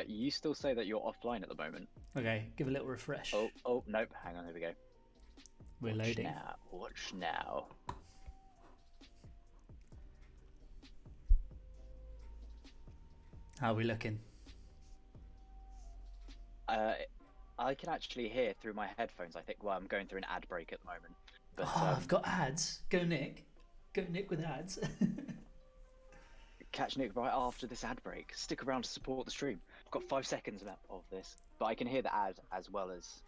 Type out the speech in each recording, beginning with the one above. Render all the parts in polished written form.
You still say that you're offline at the moment. Okay, give a little refresh. Oh, nope. Hang on, here we go. We're Watch loading. now. Watch now. How are we looking? I can actually hear through my headphones. I think. Well, I'm going through an ad break at the moment. But I've got ads. Go Nick. Go Nick with ads. catch Nick right after this ad break. Stick around to support the stream. I've got 5 seconds left of this, but I can hear the ad as well as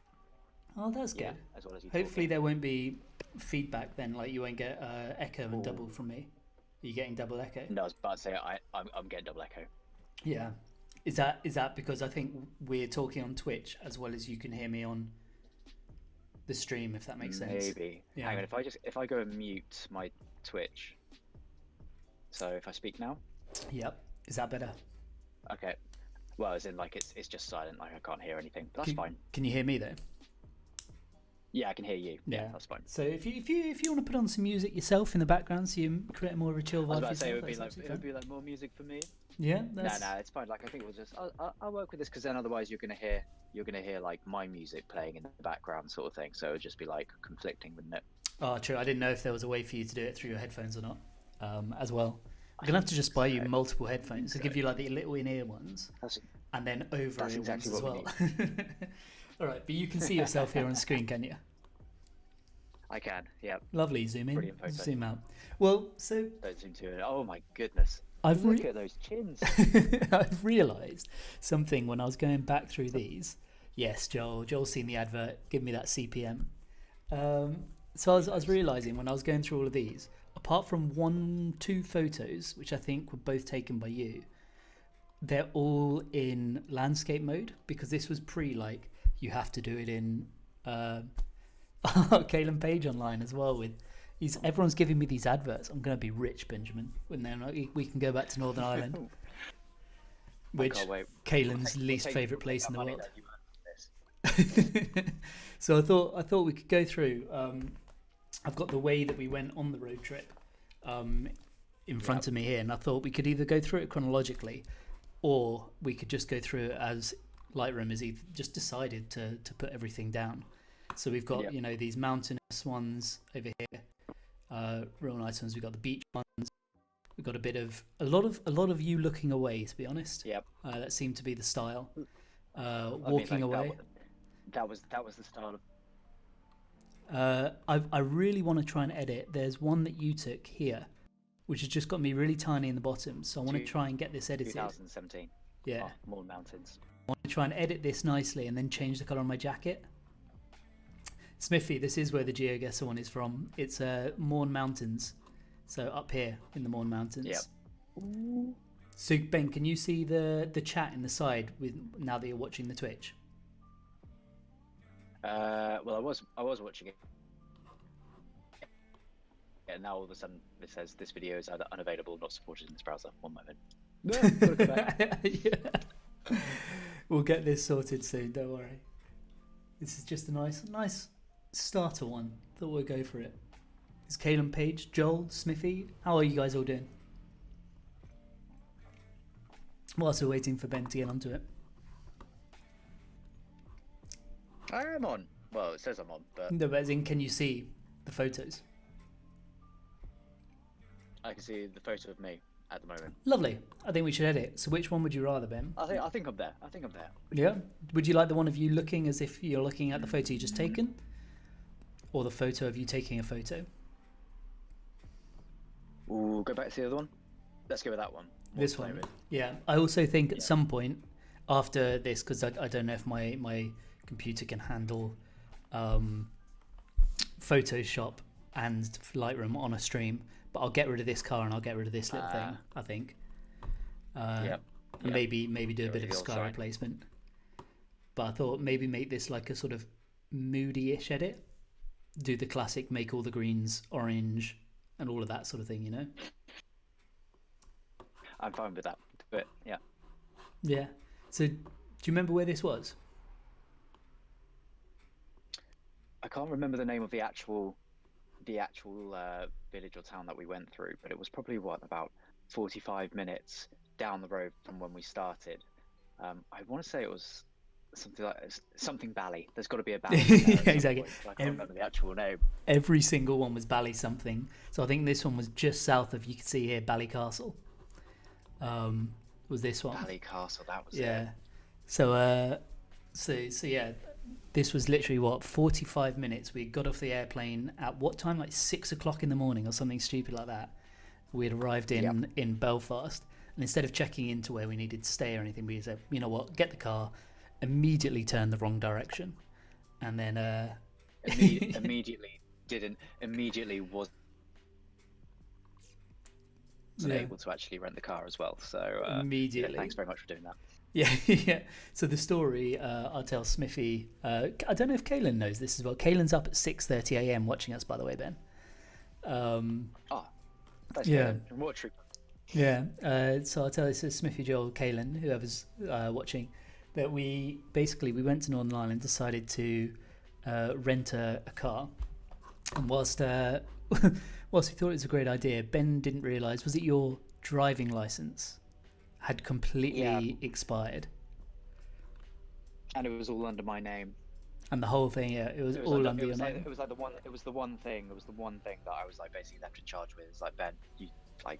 Oh, that's good. as well as you. Hopefully talking. there won't be feedback then, like you won't get echo and double from me. Are you getting double echo? No, I was about to say I'm getting double echo. Yeah. Is that because I think we're talking on Twitch as well as you can hear me on the stream, if that makes sense? Maybe. Yeah. Hang on, if I go and mute my Twitch. So if I speak now. Yep. Is that better? Okay. Well, as in like it's just silent, like I can't hear anything. But that's fine. Can you hear me though? Yeah, I can hear you. Yeah, that's fine. So if you want to put on some music yourself in the background, so you create more of a chill vibe. I was about to say it yourself, would be like more music for me. Yeah. No, it's fine. Like I think we'll just I'll work with this because then otherwise you're gonna hear like my music playing in the background sort of thing. So it would just be like conflicting, wouldn't it? Oh, true. I didn't know if there was a way for you to do it through your headphones or not, as well. I'm gonna have to just buy you multiple headphones to give you like the little in-ear ones, and then over-ear exactly ones as what well. All right, but you can see yourself here on screen, can you? I can, yeah. Lovely. Zoom in, Brilliant photo. zoom out. Well, so Don't zoom to it. Oh my goodness! Look at those chins. I've realised something when I was going back through these. Yes, Joel's seen the advert. Give me that CPM. So I was realising when I was going through all of these, apart from two photos, which I think were both taken by you, they're all in landscape mode because this was like you have to do it in Kalen Page online as well. Everyone's giving me these adverts. I'm going to be rich, Benjamin. When then we can go back to Northern Ireland, which Kalen's least favourite place in the world. So I thought we could go through. I've got the way that we went on the road trip in front of me here, and I thought we could either go through it chronologically, or we could just go through it as Lightroom has just decided to put everything down. So we've got these mountainous ones over here, real nice ones. We've got the beach ones. We've got a lot of you looking away. To be honest, that seemed to be the style. Walking away. That was the style of. I really want to try and edit. There's one that you took here, which has just got me really tiny in the bottom. So I want to try and get this edited. 2017. Yeah. More mountains. I want to try and edit this nicely and then change the colour on my jacket. Smithy, this is where the GeoGuessr one is from. It's Mourne Mountains. So up here in the Mourne Mountains. Yep. So Ben, can you see the chat in the side now that you're watching the Twitch? Well, I was watching it. Yeah, now all of a sudden it says this video is either unavailable, not supported in this browser. 1 moment. Yeah. We'll get this sorted soon. Don't worry. This is just a nice starter one. Thought we'd go for it. It's Kalen Page, Joel, Smithy. How are you guys all doing? Whilst we're waiting for Ben to get onto it. I am on. Well, it says I'm on, but No, but as in, can you see the photos? I can see the photo of me at the moment. Lovely. I think we should edit. So which one would you rather, Ben? I think I'm there. I think I'm there. Yeah. Would you like the one of you looking as if you're looking at the photo you just taken, or the photo of you taking a photo? Ooh, go back to the other one. Let's go with that one. This one. Yeah. I also think at some point after this, because I don't know if my computer can handle Photoshop and Lightroom on a stream, but I'll get rid of this car and I'll get rid of this little thing, I think. And maybe do a bit of a sky replacement. But I thought maybe make this like a sort of moody-ish edit. Do the classic make all the greens orange and all of that sort of thing, you know? I'm fine with that, but yeah. Yeah. So do you remember where this was? I can't remember the name of the actual village or town that we went through, but it was probably about 45 minutes down the road from when we started. I want to say it was something Bally. There's got to be a Bally in there at some Exactly. point, but I can't remember the actual name. Every single one was Bally something. So I think this one was just south of, you can see here, Ballycastle. Was this one? Ballycastle, that was Yeah. it. So yeah, this was literally what, 45 minutes. We got off the airplane at what time? Like 6 o'clock in the morning or something stupid like that. We had arrived in Belfast, and instead of checking into where we needed to stay or anything, we said, you know what, get the car, immediately turn the wrong direction, and then Immediately wasn't Yeah. able to actually rent the car as well. So Immediately. thanks very much for doing that. Yeah, yeah. So the story, I'll tell Smithy. I don't know if Kaylin knows this as well. Kaylin's up at 6:30 a.m. watching us, by the way, Ben. Thanks, Yeah. Kevin. What a treat. Yeah. So I'll tell this to Smithy, Joel, Kaylin, whoever's watching, that we went to Northern Ireland, decided to rent a car, and whilst whilst we thought it was a great idea, Ben didn't realise, was it your driving licence had completely expired? And it was all under my name. And the whole thing, yeah, it was all under your name. It was the one thing that I was like basically left in charge with. It's like, Ben, you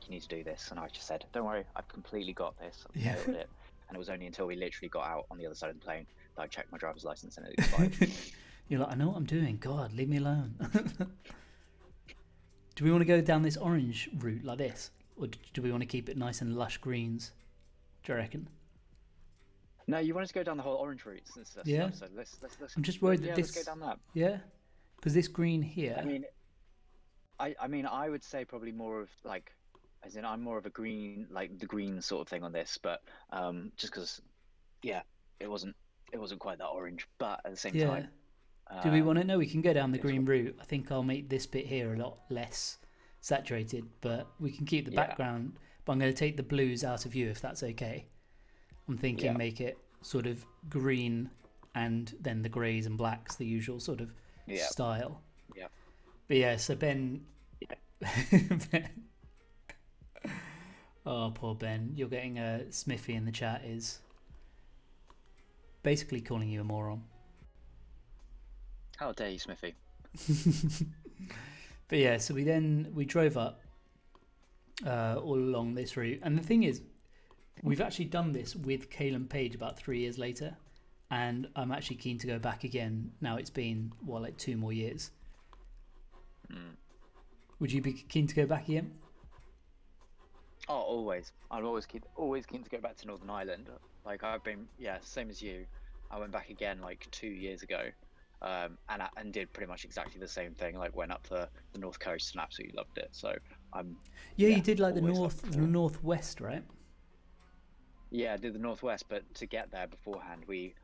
need to do this, and I just said, don't worry, I've completely got this. I've nailed it. And it was only until we literally got out on the other side of the plane that I checked my driver's license and it expired. You're like, I know what I'm doing. God, leave me alone. Do we want to go down this orange route like this, or do we want to keep it nice and lush greens? Do you reckon? No, you wanted to go down the whole orange route since this episode. Let's I'm just worried that let's go down that. Yeah, because this green here. I mean, I would say probably more of like, as in, I'm more of a green, like the green sort of thing on this, but just because, it wasn't quite that orange, but at the same time. Do we want to know? We can go down the green route. I think I'll make this bit here a lot less saturated, but we can keep the background. But I'm going to take the blues out of view if that's okay. I'm thinking make it sort of green and then the greys and blacks, the usual sort of style. Yeah. But yeah, so Ben. Ben. Oh, poor Ben. You're getting Smithy in the chat is basically calling you a moron. How dare you, Smithy? But yeah, so we drove up all along this route, and the thing is, we've actually done this with Kaylin Page about 3 years later, and I'm actually keen to go back again. Now it's been like 2 more years. Would you be keen to go back again? Oh, always. I'm always keen to go back to Northern Ireland. Like I've been, same as you. I went back again like 2 years ago. And did pretty much exactly the same thing. Like went up the north coast and absolutely loved it. So you did like the northwest, right? Yeah, I did the northwest, but to get there beforehand, we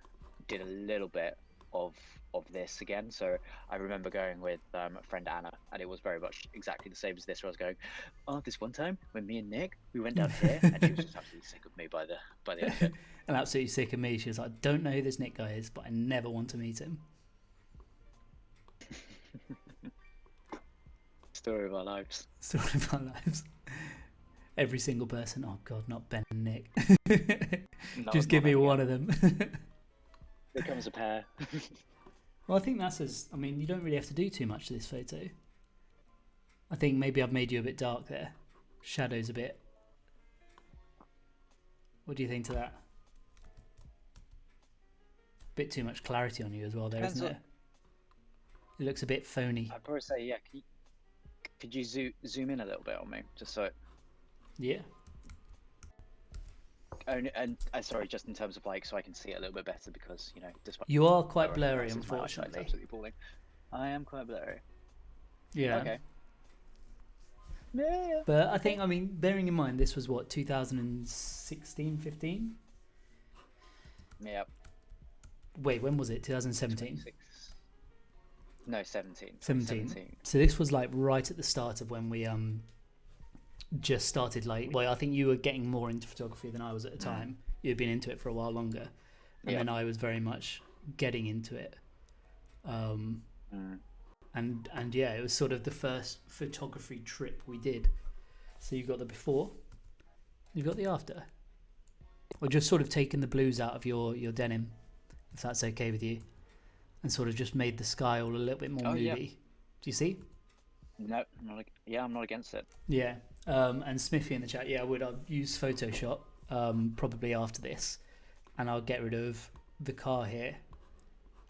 did a little bit of this again. So I remember going with a friend Anna, and it was very much exactly the same as this. Where I was going, this one time when me and Nick we went down here, and she was just absolutely sick of me by the end of it. And absolutely sick of me. She was like, I don't know who this Nick guy is, but I never want to meet him. Story of our lives. Story of our lives. Every single person. Oh God, not Ben and Nick. Just give me one of them. Becomes a pair. Well, I think I mean, you don't really have to do too much to this photo. I think maybe I've made you a bit dark there. Shadows a bit. What do you think to that? Bit too much clarity on you as well there, isn't it? It looks a bit phony. I'd probably say, could you zoom in a little bit on me, just so? Yeah. And sorry, just in terms of like, so I can see it a little bit better, because despite you are quite blurry, unfortunately. It's absolutely appalling. I am quite blurry. Yeah. Okay. Yeah. But I think, I mean, bearing in mind this was what, 2016, 15? Yeah. Wait, when was it? 2017. No, 17. 17. So this was like right at the start of when we just started, like, well, I think you were getting more into photography than I was at the time. You'd been into it for a while longer, and then I was very much getting into it. And yeah, it was sort of the first photography trip we did. So you've got the before, you've got the after. or just sort of taken the blues out of your denim, if that's okay with you, and sort of just made the sky all a little bit more moody. Yeah. Do you see? No, I'm not against it. Yeah. And Smithy in the chat, yeah, I'll use Photoshop probably after this, and I'll get rid of the car here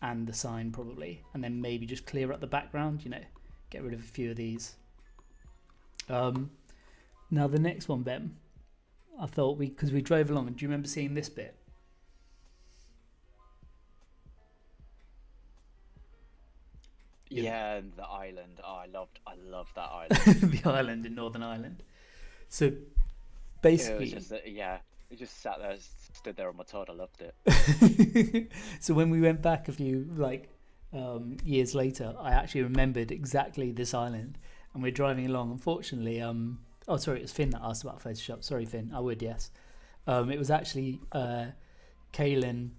and the sign probably, and then maybe just clear up the background, get rid of a few of these. Now the next one, Ben, I thought because we drove along, and do you remember seeing this bit? Yeah, the island. Oh, I loved that island. The island in Northern Ireland. So basically, it was just it just stood there on my Todd. I loved it. So when we went back a few years later, I actually remembered exactly this island, and we're driving along. Unfortunately, oh sorry, it was Finn that asked about Photoshop. Sorry, Finn. I would, yes. It was actually Kaylin.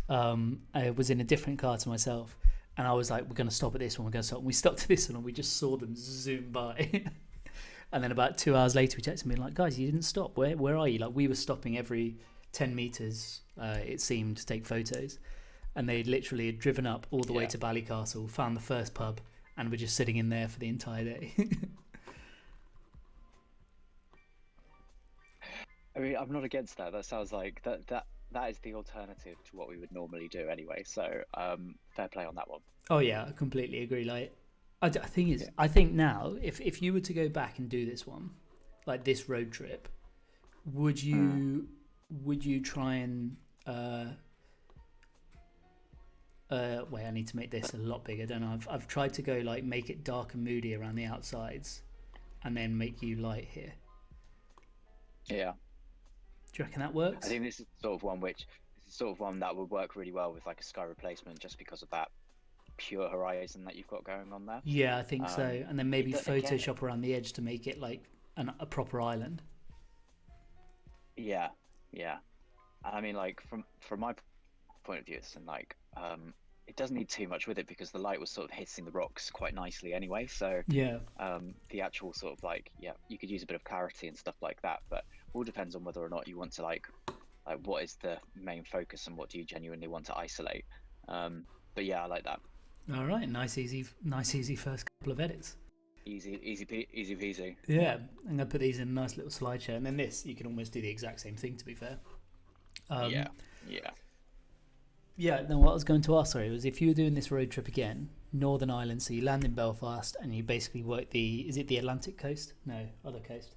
I was in a different car to myself. And I was like, we're going to stop at this one, we're going to stop. And we stopped at this one, and we just saw them zoom by. And then about 2 hours later, we texted me like, guys, you didn't stop. Where are you? Like, we were stopping every 10 meters, it seemed, to take photos. And they literally had driven up all the way to Ballycastle, found the first pub, and were just sitting in there for the entire day. I mean, I'm not against that. That sounds like that is the alternative to what we would normally do anyway. So fair play on that one. Oh yeah, I completely agree. Like, I think now, if you were to go back and do this one, like this road trip, would you try and wait, I need to make this a lot bigger, don't I? I've tried to go like make it dark and moody around the outsides, and then make you light here. Yeah. Do you reckon that works? I think this is sort of one that would work really well with like a sky replacement, just because of that pure horizon that you've got going on there. Yeah, I think so. And then maybe Photoshop around the edge to make it like a proper island. Yeah. I mean, like from my point of view, it's like it doesn't need too much with it, because the light was sort of hitting the rocks quite nicely anyway. So yeah, the actual sort of like you could use a bit of clarity and stuff like that, but all depends on whether or not you want to like what is the main focus and what do you genuinely want to isolate. But yeah, I like that. All right, nice easy first couple of edits. Easy peasy. Yeah, I'm gonna put these in a nice little slideshow, and then this you can almost do the exact same thing, to be fair. Yeah. No, what I was going to ask, sorry, was if you were doing this road trip again, Northern Ireland, so you land in Belfast and you basically work is it the Atlantic coast? No, other coast.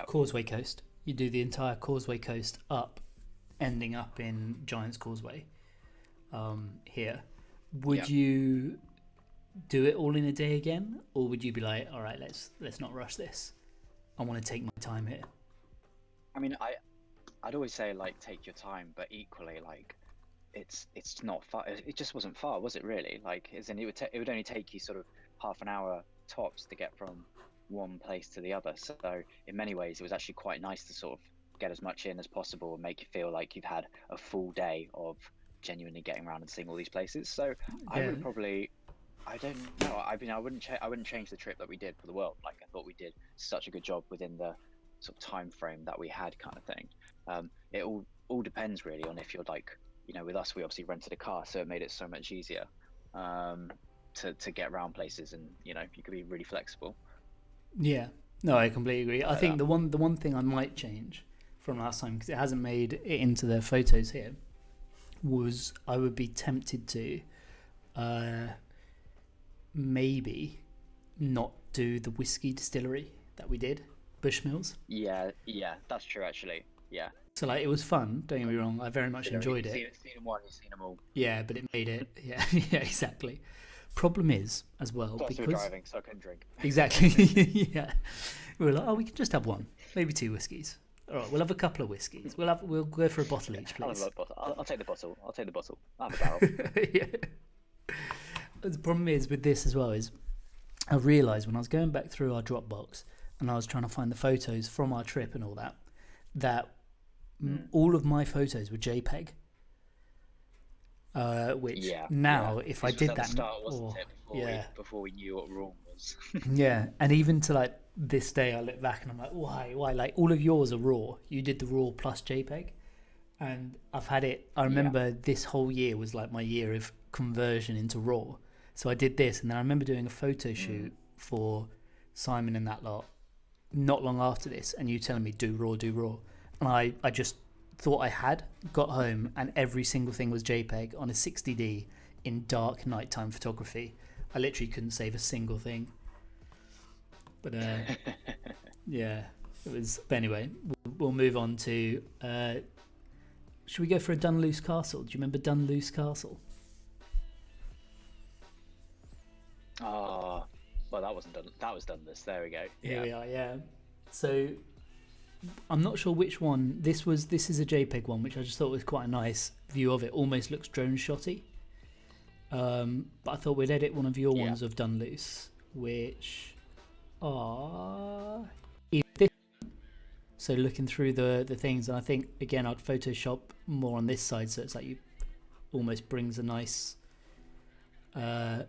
Causeway Coast. You do the entire Causeway Coast up, ending up in Giant's Causeway. Here, would you do it all in a day again, or would you be like, all right, let's not rush this. I want to take my time here. I mean, I'd always say like take your time, but equally like it's not far. It just wasn't far, was it really? Like, as in it would only take you sort of half an hour tops to get from one place to the other. So in many ways, it was actually quite nice to sort of get as much in as possible and make you feel like you've had a full day of genuinely getting around and seeing all these places. So I would probably, I don't know. I mean, I wouldn't change the trip that we did for the world. Like, I thought we did such a good job within the sort of time frame that we had, kind of thing. It all depends really on if you're like, with us, we obviously rented a car, so it made it so much easier to get around places, and you could be really flexible. Yeah, no, I completely agree. I think the one thing I might change from last time, because it hasn't made it into the photos here, was I would be tempted to maybe not do the whiskey distillery that we did, Bushmills. Yeah, that's true actually. Yeah. So like, it was fun, don't get me wrong, I very much enjoyed it. Seen them one, you've seen them all. Yeah, but it made it, yeah, exactly. Problem is, as well, Plus because... we were driving, so I couldn't drink. Exactly, yeah. We were like, we can just have one, maybe 2 whiskies. All right, we'll have a couple of whiskies. We'll go for a bottle each, please. I'll take the bottle. I'll have a barrel. Yeah. The problem is with this as well is I realised when I was going back through our Dropbox and I was trying to find the photos from our trip and all that all of my photos were JPEG. Which if I did that, start, wasn't it? Before we knew what RAW was. was. Yeah, and even to like this day, I look back and I'm like, why? Like all of yours are raw. You did the raw plus JPEG, and I've had it. I Yeah. remember this whole year was like my year of conversion into raw. So I did this, and then I remember doing a photo shoot for Simon and that lot not long after this, and you telling me do raw, and I just thought I had got home, and every single thing was JPEG on a 60D in dark nighttime photography. I literally couldn't save a single thing. But yeah, it was. But anyway, we'll move on to. Should we go for a Dunluce Castle? Do you remember Dunluce Castle? Oh, well, that wasn't done. That was done. There we go. Here we are. Yeah. So I'm not sure which one this was. This is a JPEG one, which I just thought was quite a nice view of it. Almost looks drone shotty. But I thought we'd edit one of your ones of Dunluce, which are this. So looking through the things, and I think again I'd Photoshop more on this side, so it's like you almost brings a nice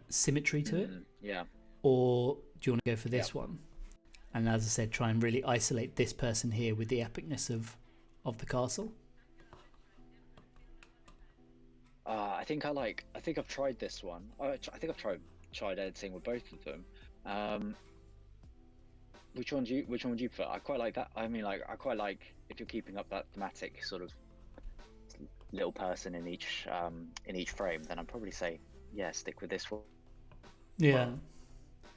symmetry to it. Yeah. Or do you want to go for this one? And as I said, try and really isolate this person here with the epicness of the castle. I think I've tried this one. I think I've tried editing with both of them. Which one would you prefer? I quite like that. I mean, like, I quite like if you're keeping up that thematic sort of little person in each frame, then I'd probably say, stick with this one. Yeah.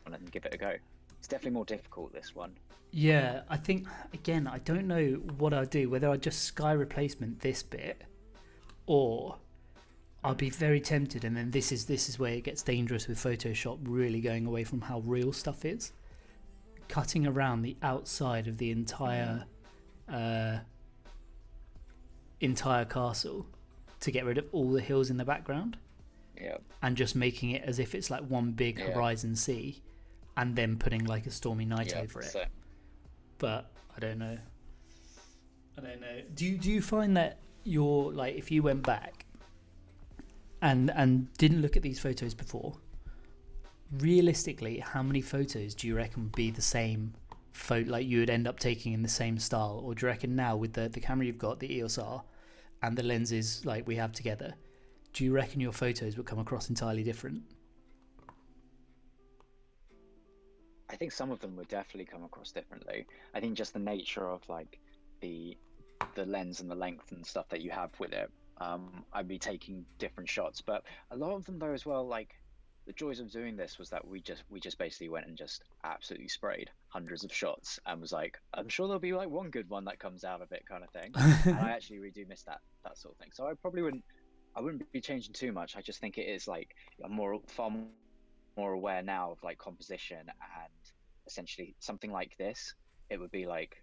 And give it a go. It's definitely more difficult, this one. Yeah, I think, again, I don't know what I'll do, whether I just sky replacement this bit, or I'll be very tempted, and then this is where it gets dangerous with Photoshop, really going away from how real stuff is. Cutting around the outside of the entire castle to get rid of all the hills in the background. Yeah. And just making it as if it's like one big horizon sea, and then putting like a stormy night over it. But I don't know. Do you find that you're like, if you went back and didn't look at these photos before, realistically, how many photos do you reckon would be the same photo, like you would end up taking in the same style? Or do you reckon now with the camera you've got, the EOS R, and the lenses like we have together, do you reckon your photos would come across entirely different? I think some of them would definitely come across differently. I think just the nature of like the lens and the length and stuff that you have with it, I'd be taking different shots. But a lot of them though as well, like the joys of doing this was that we just basically went and just absolutely sprayed hundreds of shots and was like, I'm sure there'll be like one good one that comes out of it, kind of thing. And I actually really do miss that sort of thing. So I wouldn't be changing too much. I just think it is like I'm far more aware now of like composition, and essentially something like this, it would be like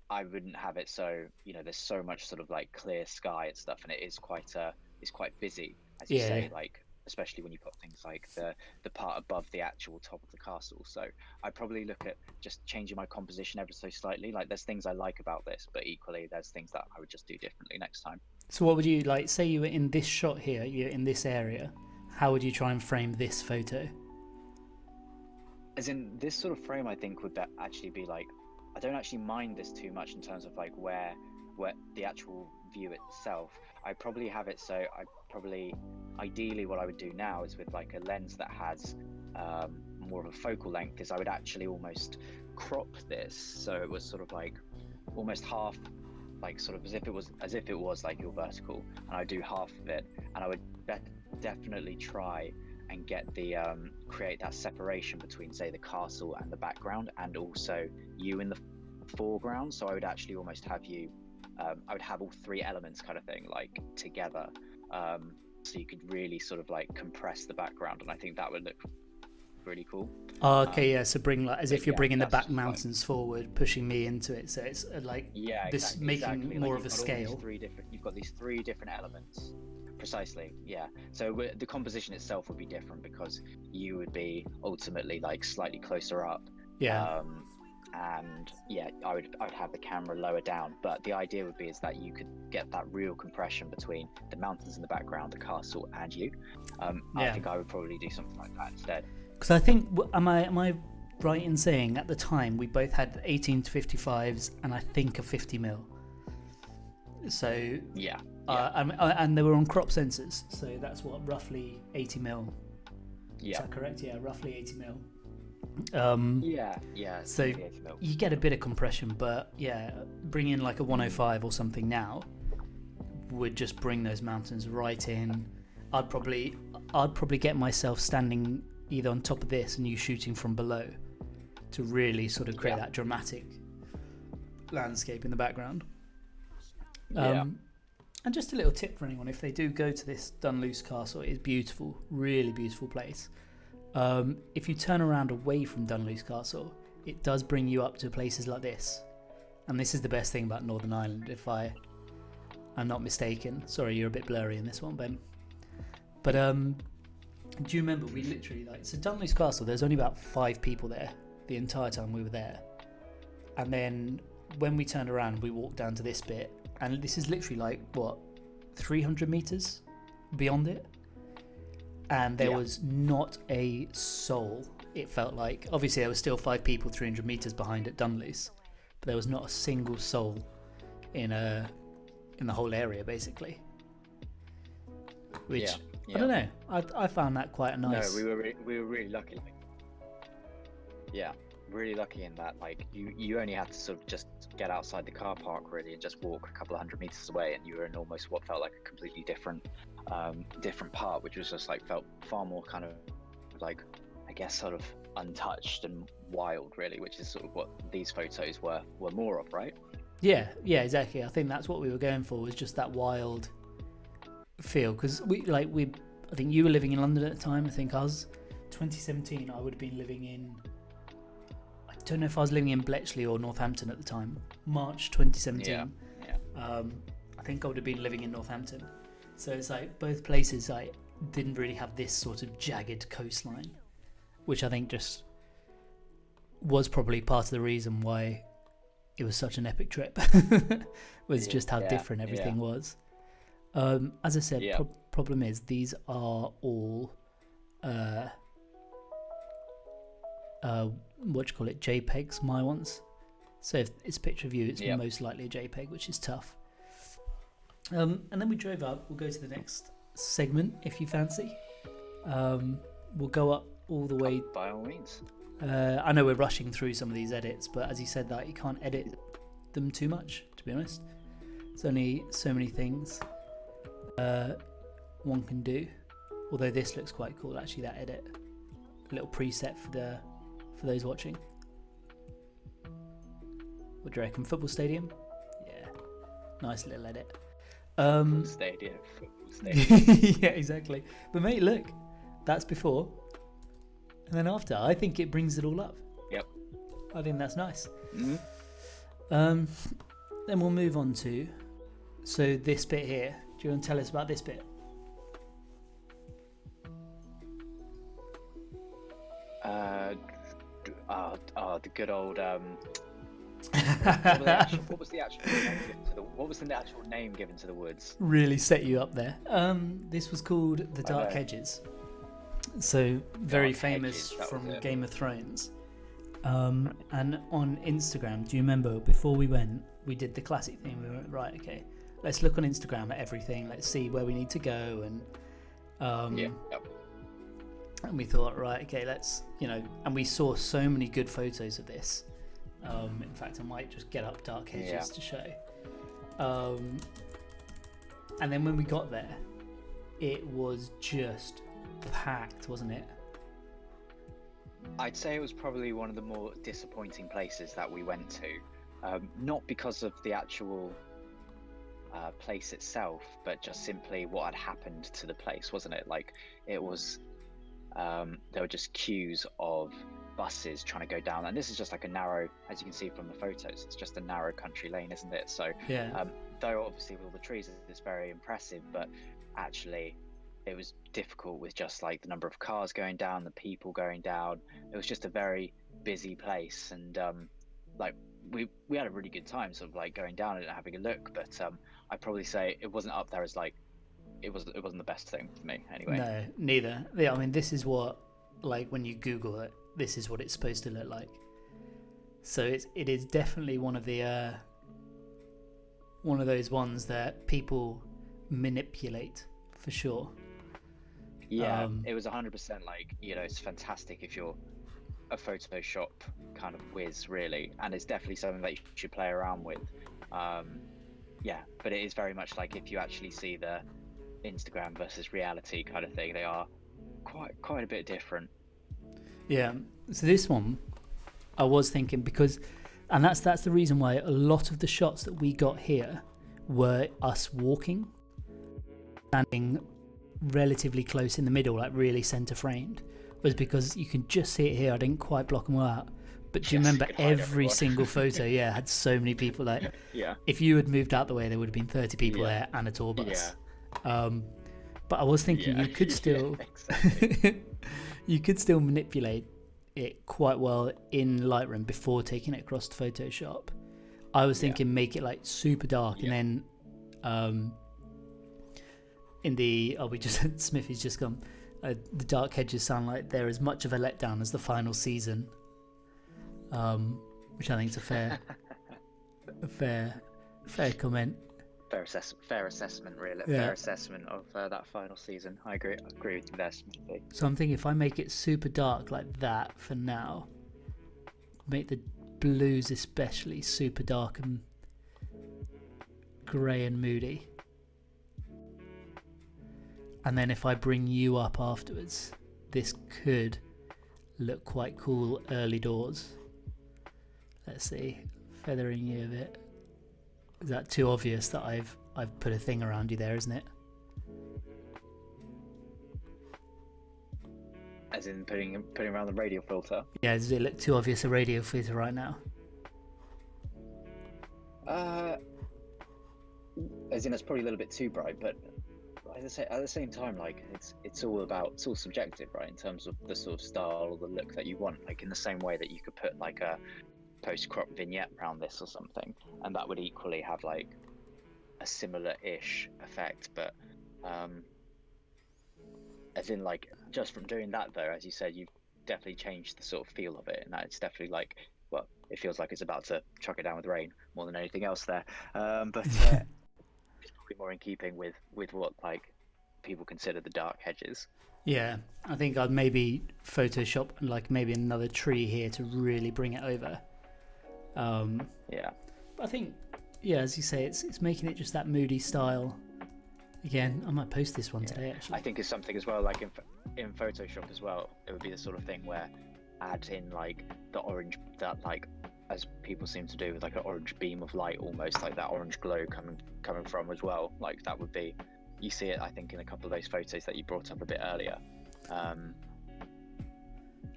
I wouldn't have it so, there's so much sort of like clear sky and stuff, and it's quite busy, as you say, like especially when you've got things like the part above the actual top of the castle. So I'd probably look at just changing my composition ever so slightly. Like there's things I like about this, but equally there's things that I would just do differently next time. So what would you like, say you were in this shot here, you're in this area, how would you try and frame this photo? As in this sort of frame, I think would actually be like, I don't actually mind this too much in terms of like where the actual view itself. I probably have it so ideally what I would do now is with like a lens that has more of a focal length, is I would actually almost crop this so it was sort of like almost half, like sort of as if it was like your vertical, and I do half of it, and I would definitely try and get the create that separation between say the castle and the background, and also you in the foreground. So I would actually almost have you I would have all three elements kind of thing like together, so you could really sort of like compress the background, and I think that would look really cool. So bring like as if you're bringing the back mountains forward, pushing me into it, so it's like this making more of a scale. You've got these three different elements. Precisely, yeah. So the composition itself would be different because you would be ultimately like slightly closer up. Yeah. And yeah, I would have the camera lower down, but the idea would be is that you could get that real compression between the mountains in the background, the castle, and you. I think I would probably do something like that instead. Because I think, am I right in saying at the time we both had 18 to 55s and I think a 50 mil. So Yeah. and they were on crop sensors, so that's what, roughly 80 mil. Yeah. Is that correct? Yeah, roughly 80 mil. Yeah. So 80 mil. you get a bit of compression, but yeah, bring in like a 105 or something now would just bring those mountains right in. I'd probably get myself standing either on top of this and you shooting from below to really sort of create that dramatic landscape in the background. And just a little tip for anyone, if they do go to this Dunluce Castle, it is beautiful, really beautiful place. If you turn around away from Dunluce Castle, it does bring you up to places like this. And this is the best thing about Northern Ireland, if I'm not mistaken. Sorry, you're a bit blurry in this one, Ben. But do you remember, we literally, so Dunluce Castle, there's only about 5 people there the entire time we were there. And then when we turned around, we walked down to this bit, and this is literally 300 meters beyond it, and there was not a soul. It felt like, obviously there was still 5 people 300 meters behind at Dunluce, but there was not a single soul in the whole area, basically. Which I don't know, I found that quite nice. No, we were really lucky. Yeah, really lucky in that, you only had to sort of just get outside the car park really and just walk a couple of 100 meters away, and you were in almost what felt like a completely different part, which was just felt far more kind of I guess sort of untouched and wild, really, which is sort of what these photos were more of, right? Yeah, exactly. I think that's what we were going for, was just that wild feel, because I think you were living in London at the time. I think 2017 I would have been living in, I don't know if I was living in Bletchley or Northampton at the time. March 2017. Yeah. I think I would have been living in Northampton. So it's both places didn't really have this sort of jagged coastline, which I think just was probably part of the reason why it was such an epic trip. Was just how different everything was. As I said, problem is these are all JPEGs, my ones. So if it's a picture of you, it's most likely a JPEG, which is tough. And then we drove up. We'll go to the next segment if you fancy. We'll go up all the way. By all means. I know we're rushing through some of these edits, but as you said, that you can't edit them too much, to be honest. There's only so many things one can do. Although this looks quite cool, actually, that edit. A little preset for those watching. What do you reckon? Football stadium? Yeah. Nice little edit. Football stadium. Yeah, exactly. But mate, look, that's before. And then after, I think it brings it all up. Yep. I think that's nice. Mm-hmm. Then we'll move on to, so this bit here. Do you want to tell us about this bit? The good old what was the actual name given to the woods? Really set you up there. This was called the Dark Hedges. So very famous from Game of Thrones. And on Instagram, do you remember before we went, we did the classic thing. We went, right, okay, let's look on Instagram at everything. Let's see where we need to go. And and we thought, right, okay, let's, and we saw so many good photos of this. In fact, I might just get up Dark Hedges to show. And then when we got there, it was just packed, wasn't it? I'd say it was probably one of the more disappointing places that we went to. Not because of the actual place itself, but just simply what had happened to the place, wasn't it? It was, there were just queues of buses trying to go down, and this is just a narrow, as you can see from the photos, it's just a narrow country lane, isn't it? So though obviously with all the trees it's very impressive, but actually it was difficult with just the number of cars going down, the people going down. It was just a very busy place, and we had a really good time sort of going down and having a look, but I'd probably say it wasn't up there as it wasn't the best thing for me anyway. No, neither. Yeah, I mean, this is what like when you Google it, this is what it's supposed to look like. So it is definitely one of those ones that people manipulate for sure. Yeah, it was 100% like, it's fantastic if you're a Photoshop kind of whiz, really, and it's definitely something that you should play around with. But it is very much like if you actually see the Instagram versus reality kind of thing, they are quite a bit different. Yeah, so this one, I was thinking and that's the reason why a lot of the shots that we got here were us walking, standing relatively close in the middle, like really center framed, was because you can just see it here. I didn't quite block them all out, but do you remember every single photo had so many people, like if you had moved out the way there would have been 30 people there and a tour bus. But I was thinking you could still you could still manipulate it quite well in Lightroom before taking it across to Photoshop. I was thinking make it like super dark and then Smithy's just gone. The dark hedges sound like they're as much of a letdown as the final season, which I think is a fair comment. Fair assessment, really. Yeah. Fair assessment of that final season. I agree with you there, Smithy. So I'm thinking if I make it super dark like that for now, make the blues especially super dark and grey and moody. And then if I bring you up afterwards, this could look quite cool early doors. Let's see, feathering you a bit. Is that too obvious that I've put a thing around you there, isn't it? As in putting around the radial filter? Yeah, does it look too obvious a radial filter right now? As in it's probably a little bit too bright, but at the same time, like it's all subjective, right? In terms of the sort of style or the look that you want. Like in the same way that you could put like a post-crop vignette around this or something, and that would equally have like a similar-ish effect. But as in like just from doing that though, as you said, you've definitely changed the sort of feel of it, and that it's definitely like, well, it feels like it's about to chuck it down with rain more than anything else there. But it's probably more in keeping with what like people consider the dark hedges. Yeah, I think I'd maybe Photoshop like maybe another tree here to really bring it over. But I think, as you say, it's making it just that moody style. Again, I might post this one today, actually. I think it's something as well, like in Photoshop as well, it would be the sort of thing where add in like the orange, that like, as people seem to do, with like an orange beam of light, almost like that orange glow coming from as well. Like that would be, you see it, I think, in a couple of those photos that you brought up a bit earlier.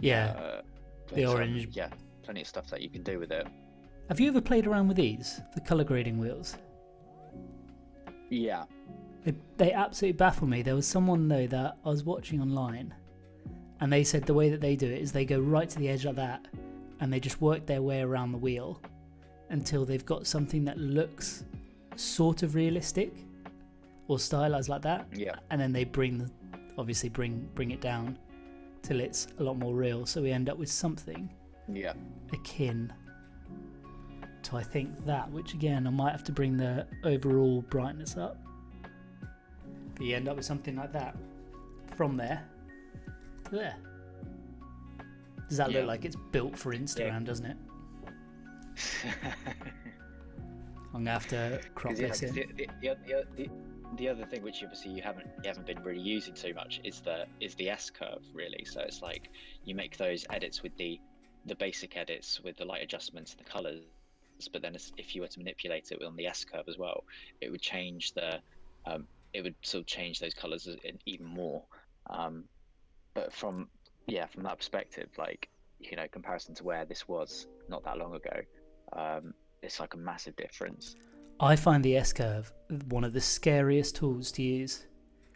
The orange. Plenty of stuff that you can do with it. Have you ever played around with these, the color grading wheels? Yeah. They absolutely baffle me. There was someone though that I was watching online, and they said the way that they do it is they go right to the edge like that, and they just work their way around the wheel until they've got something that looks sort of realistic or stylized like that. Yeah. And then they bring it down till it's a lot more real. So we end up with something akin to, I think, that, which again I might have to bring the overall brightness up. But you end up with something like that from there to there. Does that look like it's built for Instagram, doesn't it? I'm gonna have to crop this in. The other thing, which obviously you haven't been really using too much, is the S curve, really. So it's like you make those edits with the basic edits with the light adjustments and the colors, but then if you were to manipulate it on the S curve as well, it would change it would sort of change those colors even more. But from that perspective, like, comparison to where this was not that long ago, it's like a massive difference. I find the S-curve one of the scariest tools to use,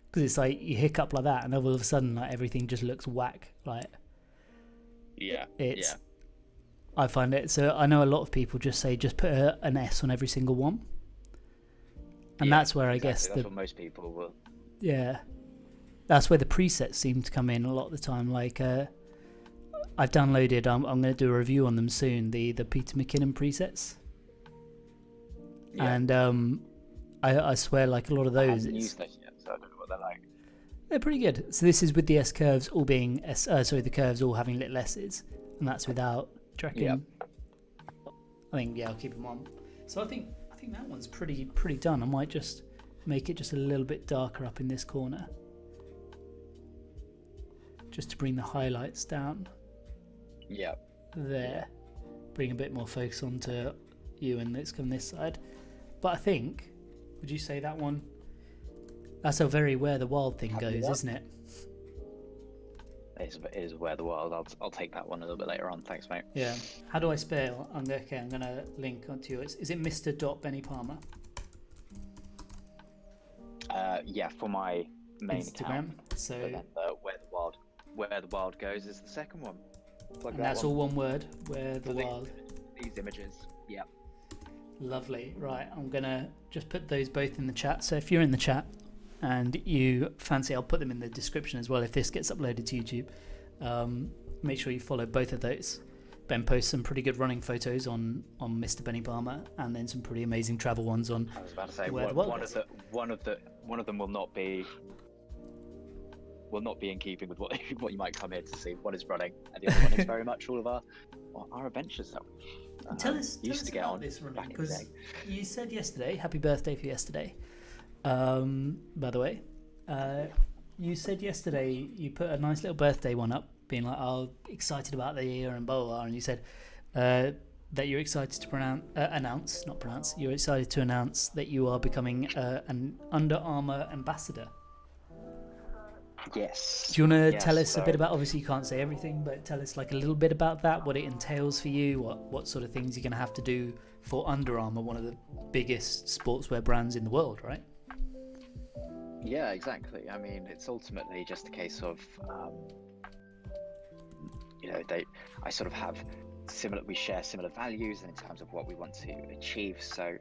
because it's like you hiccup like that and all of a sudden like everything just looks whack. Like, I find it, so I know a lot of people just say just put an S on every single one, and that's where I guess that's what most people will. Yeah, that's where the presets seem to come in a lot of the time. Like I've downloaded. I'm going to do a review on them soon. The Peter McKinnon presets, and I swear, like a lot of I those, haven't used those yet, so I don't know what they're like. they're pretty good. So this is with the S curves all being the curves all having little S's, and that's without tracking. Yep. I think I'll keep them on. So I think that one's pretty done. I might just make it just a little bit darker up in this corner, just to bring the highlights down. Yeah. There, bring a bit more focus onto you, and let's come this side. But I think, would you say that one? That's a very Where the Wild thing goes, isn't it? It is Where the Wild. I'll take that one a little bit later on. Thanks, mate. Yeah. How do I spell? I'm gonna link onto yours. Is it Mr. Benny Palmer? Yeah, for my main Instagram. account. So But then Where the Wild goes is the second one. Plug and that that's one. all one word. Where the For Wild. These images. Yeah. Lovely. Right, I'm gonna just put those both in the chat. So if you're in the chat and you fancy, I'll put them in the description as well if this gets uploaded to YouTube. Make sure you follow both of those. Ben posts some pretty good running photos on Mr. Benny Palmer, and then some pretty amazing travel ones on. I was about to say Where the one Wild of them will not be in keeping with what you might come here to see. One is running, and the other one is very much all of our adventures that we Tell us get about on this running, back in the because day. you said yesterday, happy birthday for yesterday. By the way, you said yesterday you put a nice little birthday one up, being like, "Oh, excited about the year," and blah blah blah, and you said that you're excited to You're excited to announce that you are becoming an Under Armour ambassador. Yes. Do you want to Yes, tell us a so- bit about? Obviously, you can't say everything, but tell us like a little bit about that. What it entails for you. What sort of things you're going to have to do for Under Armour, one of the biggest sportswear brands in the world, right? Yeah, exactly. I mean, it's ultimately just a case of, I sort of have we share similar values in terms of what we want to achieve. So,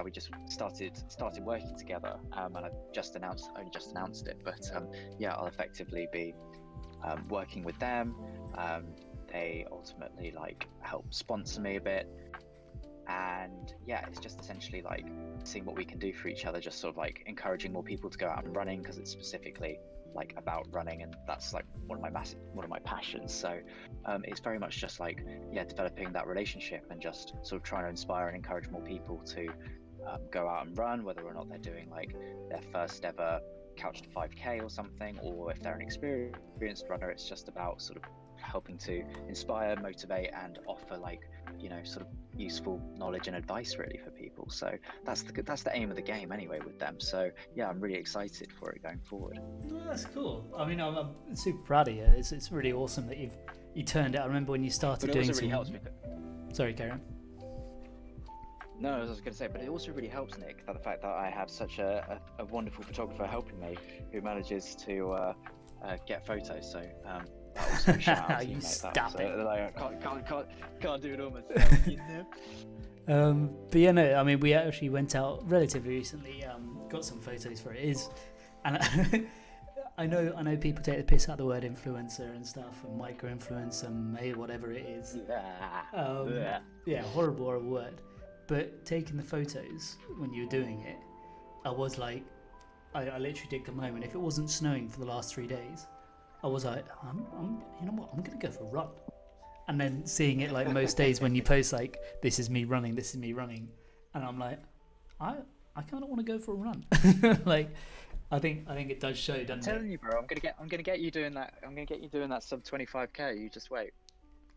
we just started working together, and I've only just announced it, but I'll effectively be working with them. They ultimately help sponsor me a bit. And it's just essentially seeing what we can do for each other, just sort of encouraging more people to go out and running, because it's specifically about running, and that's one of my passions. So it's very much just developing that relationship and just sort of trying to inspire and encourage more people to go out and run, whether or not they're doing their first ever Couch to 5K or something, or if they're an experienced runner. It's just about sort of helping to inspire, motivate, and offer sort of useful knowledge and advice really for people. So that's the aim of the game anyway with them. So I'm really excited for it going forward. Oh, that's cool. I mean, I'm super proud of you. It's really awesome that you turned it. I remember when you started But it doing also really some. helps me. Sorry, Karen. No, I was going to say, but it also really helps, Nick, that the fact that I have such a wonderful photographer helping me who manages to get photos. So that also a shout out to You mate. stop it. I can't do it all myself, you know? But I mean, we actually went out relatively recently, got some photos for it. And I know people take the piss out of the word influencer and stuff, and micro influencer, and whatever it is. Horrible word. But taking the photos when you were doing it, I was like, I literally did come home, and if it wasn't snowing for the last 3 days, I was like, you know what, I'm gonna go for a run. And then seeing it most days when you post this is me running, and I'm like, I kind of want to go for a run. I think it does show, doesn't I'm telling you, bro, I'm gonna get you doing that. I'm gonna get you doing that sub 25k. You just wait.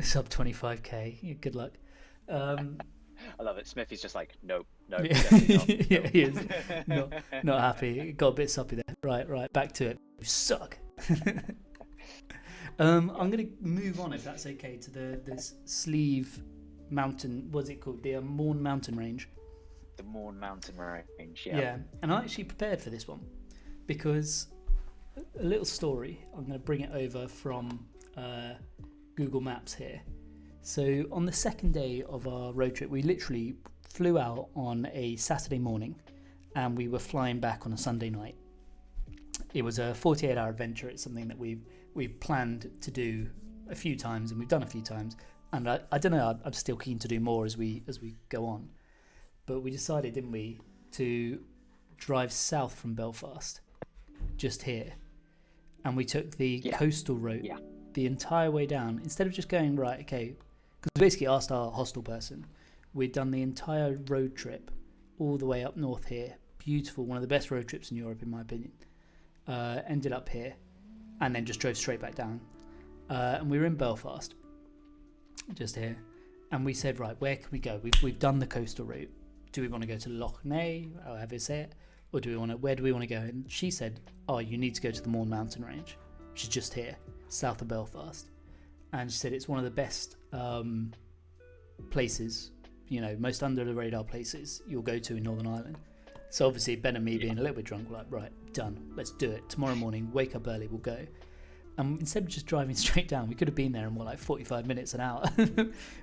Sub 25k. Good luck. I love it. Smithy's just nope. Yeah, Definitely not. he is not happy. Got a bit soppy there. Right. Back to it. You suck. I'm gonna move on, if that's okay, to this Sleeve Mountain. What's it called? The Mourne Mountain Range. The Mourne Mountain Range. Yeah, and I actually prepared for this one because a little story. I'm going to bring it over from Google Maps here. So on the second day of our road trip, we literally flew out on a Saturday morning, and we were flying back on a Sunday night. It was a 48-hour adventure. It's something that we've planned to do a few times, and we've done a few times, and I don't know, I'm still keen to do more as we go on. But we decided, didn't we, to drive south from Belfast, just here, and we took the coastal route the entire way down, instead of just going right, okay, because we basically asked our hostel person. We'd done the entire road trip all the way up north here. Beautiful, one of the best road trips in Europe, in my opinion. Ended up here, and then just drove straight back down. And we were in Belfast, just here, and we said, right, where can we go? We've done the coastal route. Do we want to go to Lough Neagh, or however you say it, or where do we want to go? And she said, oh, you need to go to the Mourne Mountain Range, which is just here, south of Belfast. And she said it's one of the best places, most under the radar places you'll go to in Northern Ireland. So obviously Ben and me being a little bit drunk, we're like, right, done, let's do it. Tomorrow morning, wake up early, we'll go. And instead of just driving straight down, we could have been there in more like 45 minutes, an hour.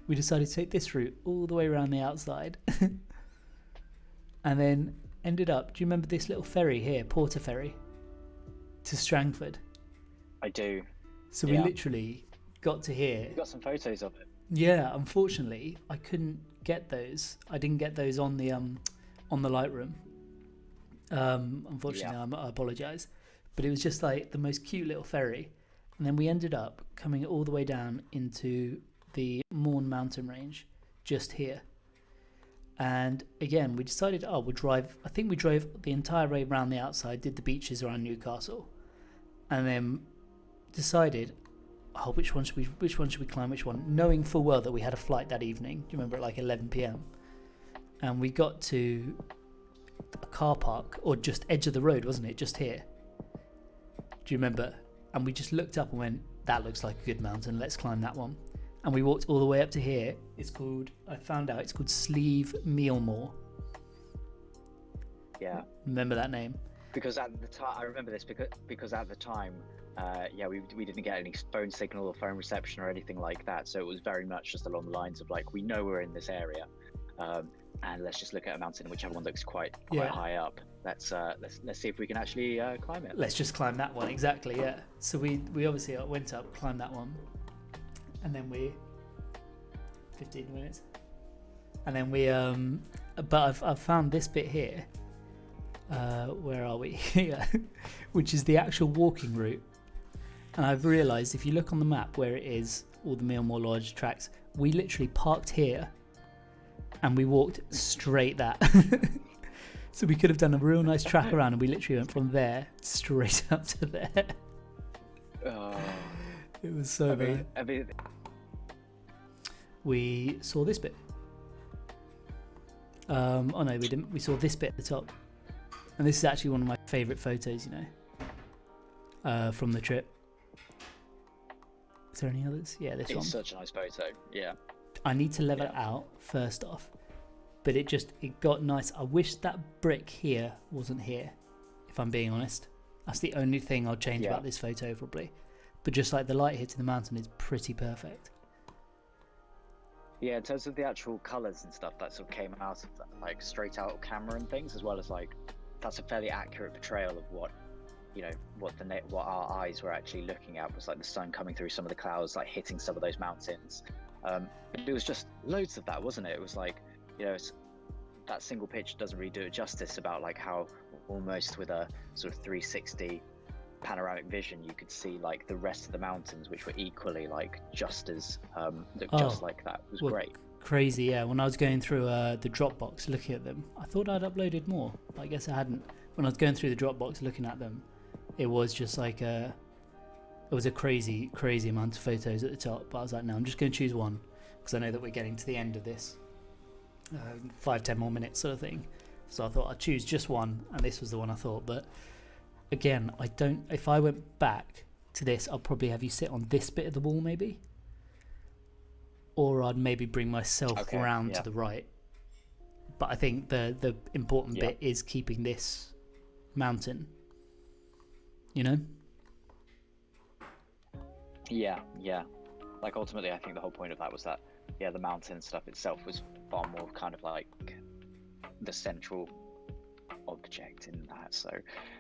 We decided to take this route all the way around the outside. And then ended up, do you remember this little ferry here, Porter Ferry, to Strangford? I do. So we literally got to here. You got some photos of it. Yeah, unfortunately, I couldn't get those. I didn't get those on the Lightroom. Unfortunately, I apologise. But it was just like the most cute little ferry. And then we ended up coming all the way down into the Mourne Mountain Range, just here. And again, we decided, we'll drive. I think we drove the entire way around the outside, did the beaches around Newcastle, and then decided, which one should we climb, which one? Knowing full well that we had a flight that evening. Do you remember, at like 11 p.m? And we got to a car park, or just edge of the road, wasn't it? Just here. Do you remember? And we just looked up and went, that looks like a good mountain. Let's climb that one. And we walked all the way up to here. I found out it's called Slieve Mealmore. Yeah. Remember that name? Because at the time, I remember this because at the time, we didn't get any phone signal or phone reception or anything like that. So it was very much just along the lines of like, we know we're in this area, and let's just look at a mountain, whichever one looks quite high up. Let's see if we can actually climb it. Let's just climb that one, exactly. Yeah. So we obviously went up, climbed that one. And then 15 minutes. And then but I've found this bit here. Where are we? Yeah. Which is the actual walking route. And I've realised if you look on the map where it is, all the Mealmore Lodge tracks, we literally parked here and we walked straight that. So we could have done a real nice track around, and we literally went from there straight up to there. It was so bad. We saw this bit. Oh no, we didn't. We saw this bit at the top. And this is actually one of my favourite photos, from the trip. Is there any others? Yeah, this one. It's such a nice photo, yeah. I need to level it out, first off. But it got nice. I wish that brick here wasn't here, if I'm being honest. That's the only thing I'll change about this photo, probably. But just like the light hitting the mountain is pretty perfect. Yeah, in terms of the actual colours and stuff that sort of came out of that, like straight out of camera and things, as well as like, that's a fairly accurate portrayal of what, what our eyes were actually looking at, was like the sun coming through some of the clouds, like hitting some of those mountains. It was just loads of that, wasn't it? It was like, that single picture doesn't really do it justice, about like how almost with a sort of 360 panoramic vision you could see like the rest of the mountains, which were equally like just as just like that. It was great. Crazy. Yeah, when I was going through the Dropbox looking at them, I thought I'd uploaded more, but I guess I hadn't. When I was going through the Dropbox looking at them, it was just like it was a crazy amount of photos at the top, but I was like, no, I'm just going to choose one, because I know that we're getting to the end of this 5-10 more minutes sort of thing. So I thought I'd choose just one, and this was the one I thought. But again, if I went back to this, I'll probably have you sit on this bit of the wall maybe, or I'd maybe bring myself around to the right. But I think the important bit is keeping this mountain, Yeah. Like ultimately, I think the whole point of that was that, the mountain stuff itself was far more kind of like the central object in that. So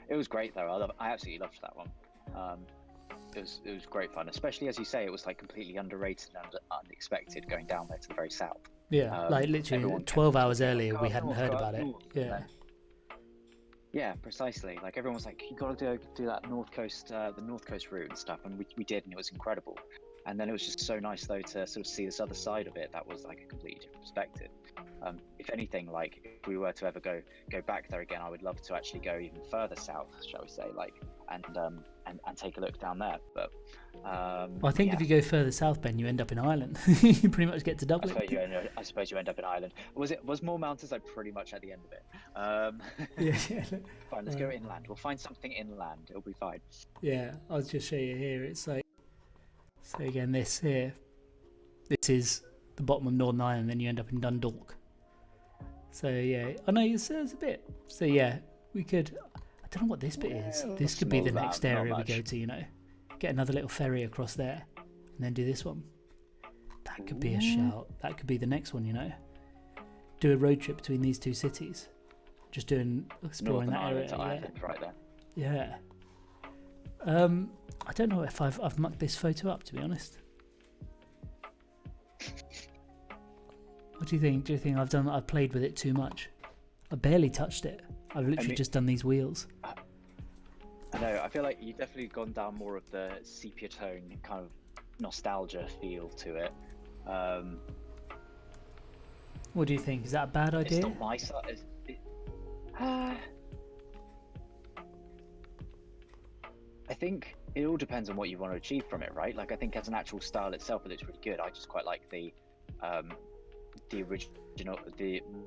it was great though. I absolutely loved that one. it was great fun, especially as you say, it was like completely underrated and unexpected going down there to the very south. Yeah, like literally Everyone 12 kept hours talking, earlier, "Go we up hadn't north, heard go up about it. north," and Yeah. then yeah, precisely. Like everyone was like, "You got to do that the North Coast route and stuff," and we did, and it was incredible. And then it was just so nice though to sort of see this other side of it. That was like a completely different perspective. If anything, like if we were to ever go back there again, I would love to actually go even further south, shall we say, like and take a look down there. But Well, I think yeah, if you go further south, Ben, you end up in Ireland. You pretty much get to I Dublin. suppose you end up in Ireland. Was More Mountains like pretty much at the end of it? Yeah. Fine, let's go inland. We'll find something inland. It'll be fine. Yeah, I'll just show you here. It's like, so again, this here, this is the bottom of Northern Ireland, then you end up in Dundalk. So yeah, I know it's a bit. So yeah, we could. I don't know what this bit is. This could be the next area we go to. You know, get another little ferry across there, and then do this one. That could be a shout. That could be the next one. You know, do a road trip between these two cities, just exploring Northern that area. Ireland to Ireland, right there. Yeah. I don't know if I've mucked this photo up, to be honest. What do you think? Do you think I've played with it too much? I barely touched it. I've literally just done these wheels. I know. I feel like you've definitely gone down more of the sepia tone kind of nostalgia feel to it. What do you think? Is that a bad idea? It's not my side. I think it all depends on what you want to achieve from it, right? Like I think as an actual style itself, it looks really good. I just quite like the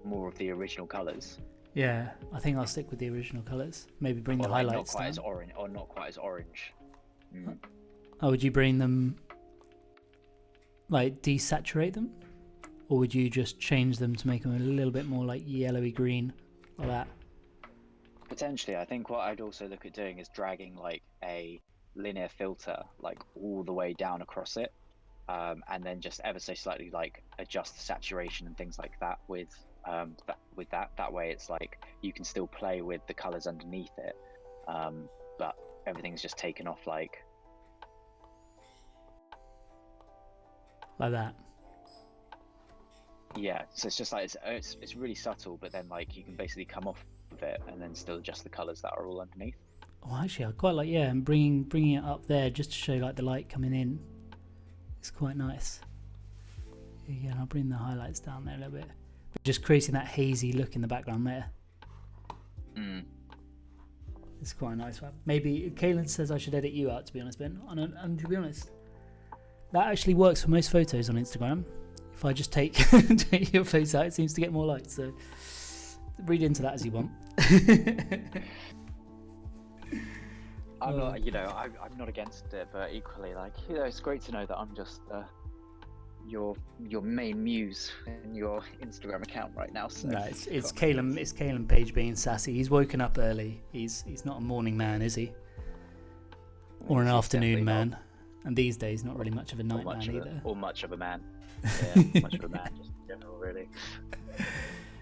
more of the original colours. Yeah, I think I'll stick with the original colours. Maybe bring the highlights not quite down. as orange, or not quite as orange. Oh, would you bring them, like desaturate them, or would you just change them to make them a little bit more like yellowy green, like that? Potentially, I think what I'd also look at doing is dragging like a linear filter like all the way down across it, and then just ever so slightly like adjust the saturation and things like that with that way it's like you can still play with the colors underneath it, but everything's just taken off like that. Yeah, so it's just like it's really subtle, but then like you can basically come off of it and then still adjust the colors that are all underneath. Oh, actually, I quite like, yeah, and bringing it up there just to show like the light coming in. It's quite nice. Yeah, and I'll bring the highlights down there a little bit. Just creating that hazy look in the background there. It's quite a nice one. Maybe Kaylin says I should edit you out, to be honest, Ben. And to be honest, that actually works for most photos on Instagram. If I just take your face out, it seems to get more likes. So read into that as you want. I'm not, I'm not against it, but equally, like, it's great to know that I'm just your main muse in your Instagram account right now. So no, it's Caleb Page being sassy. He's woken up early. He's not a morning man, is he? Or an afternoon man. Not. And these days, not really much of a night man either. Or much of a man. Yeah, much of a man, just in general, really.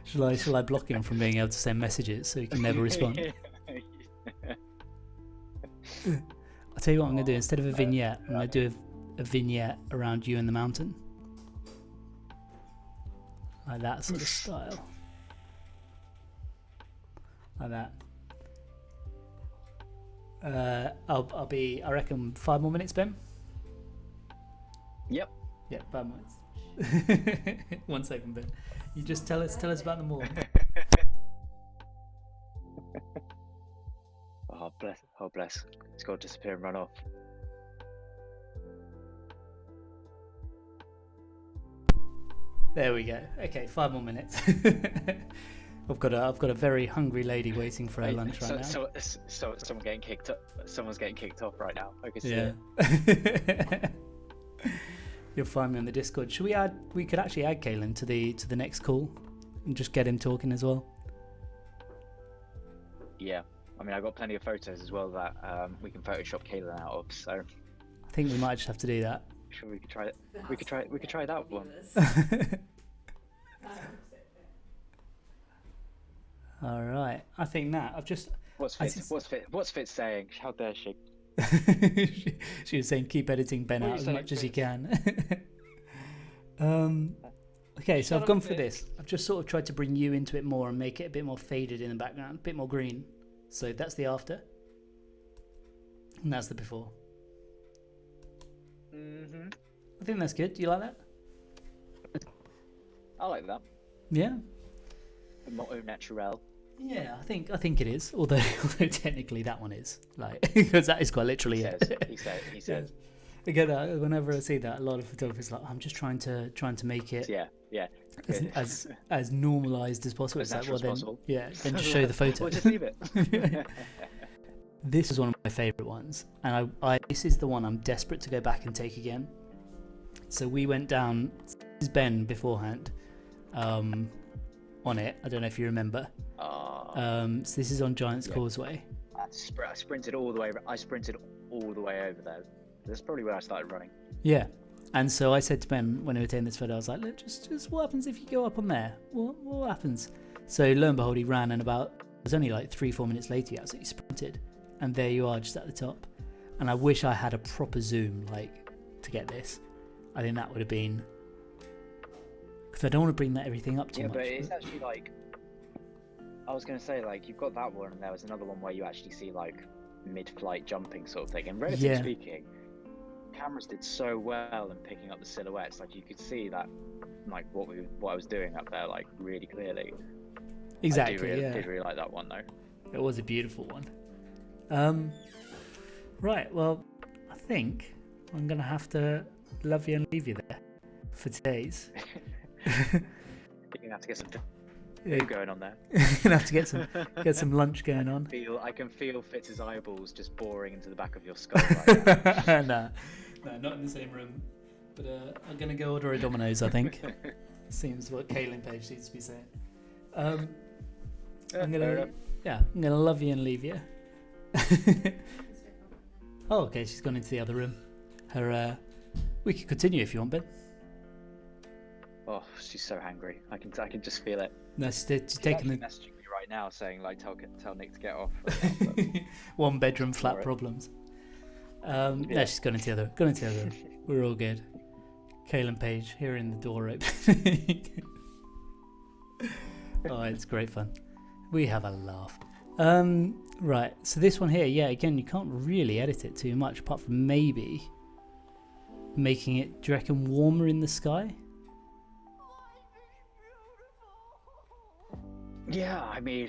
Shall I block him from being able to send messages so he can never respond? I'll tell you what I'm going to do. Instead of a vignette, I'm going to do a vignette around you and the mountain. Like that sort of style. Like that. I'll be, I reckon, 5 more minutes, Ben? Yep. Yeah, 5 minutes. 1 second, Ben. You just tell us about the mall. Oh bless. It's got to disappear and run off. There we go. Okay, 5 more minutes. I've got a very hungry lady waiting for her lunch right now. So someone's getting kicked up. Someone's getting kicked off right now. I can see it. You'll find me on the Discord. We could actually add Kalen to the next call and just get him talking as well. Yeah. I mean, I've got plenty of photos as well that we can Photoshop Kalen out of. So I think we might just have to do that. Sure, we could try it. We could try that one. All right. I think that I've just. What's Fitz saying? How dare she? She was saying keep editing Ben What are out you as saying, much as you Chris? can. Okay, so Shut I've up gone a for bit. this. I've just sort of tried to bring you into it more and make it a bit more faded in the background, a bit more green. So that's the after, and that's the before. Mm-hmm. I think that's good. Do you like that? I like that. Yeah. Motto natural. Yeah, I think it is. Although technically that one is like because that is quite literally He it. says. He says. He says. I get that whenever I see that. A lot of photographers are like I'm just trying to make it Yeah. Yeah. Good. as normalized as possible. As It's like natural well as then possible. yeah, then just show the photo. We'll just leave it. This is one of my favourite ones, and I this is the one I'm desperate to go back and take again. So we went down. This is Ben beforehand, on it. I don't know if you remember. So this is on Giant's Causeway. I sprinted all the way. I sprinted all the way over there. That's probably where I started running. Yeah, and so I said to Ben when we were taking this photo, I was like, look, just what happens if you go up on there? What happens? So lo and behold, he ran, and it was only like 3-4 minutes later, he absolutely sprinted. And there you are, just at the top. And I wish I had a proper zoom, like, to get this. I think that would have been... Because I don't want to bring everything up too much. Yeah, but it's actually like... I was going to say, like, you've got that one, and there was another one where you actually see, like, mid-flight jumping sort of thing. And relatively speaking, cameras did so well in picking up the silhouettes. Like, you could see that, like, what I was doing up there, like, really clearly. Exactly, I did really like that one, though. It was a beautiful one. Right, well, I think I'm going to have to love you and leave you there for today's. You're gonna have to get some food going on there. Gonna have to get some lunch going on. I can feel Fitz's eyeballs just boring into the back of your skull right now. No, not in the same room. But I'm gonna go order a Domino's. I think seems what Kaylin Page seems to be saying. I'm gonna love you and leave you. Oh, okay, she's gone into the other room. We could continue if you want, Ben. Oh, she's so hangry. I can just feel it. No, she's She's taking actually the messaging me right now saying like tell Nick to get off. one bedroom flat Alright. problems. No, she's gone into the other room. We're all good. Kaylin Page hearing the door open. Oh, it's great fun. We have a laugh. Right, so this one here, yeah, again, you can't really edit it too much apart from maybe making it, do you reckon, warmer in the sky? Yeah, I mean,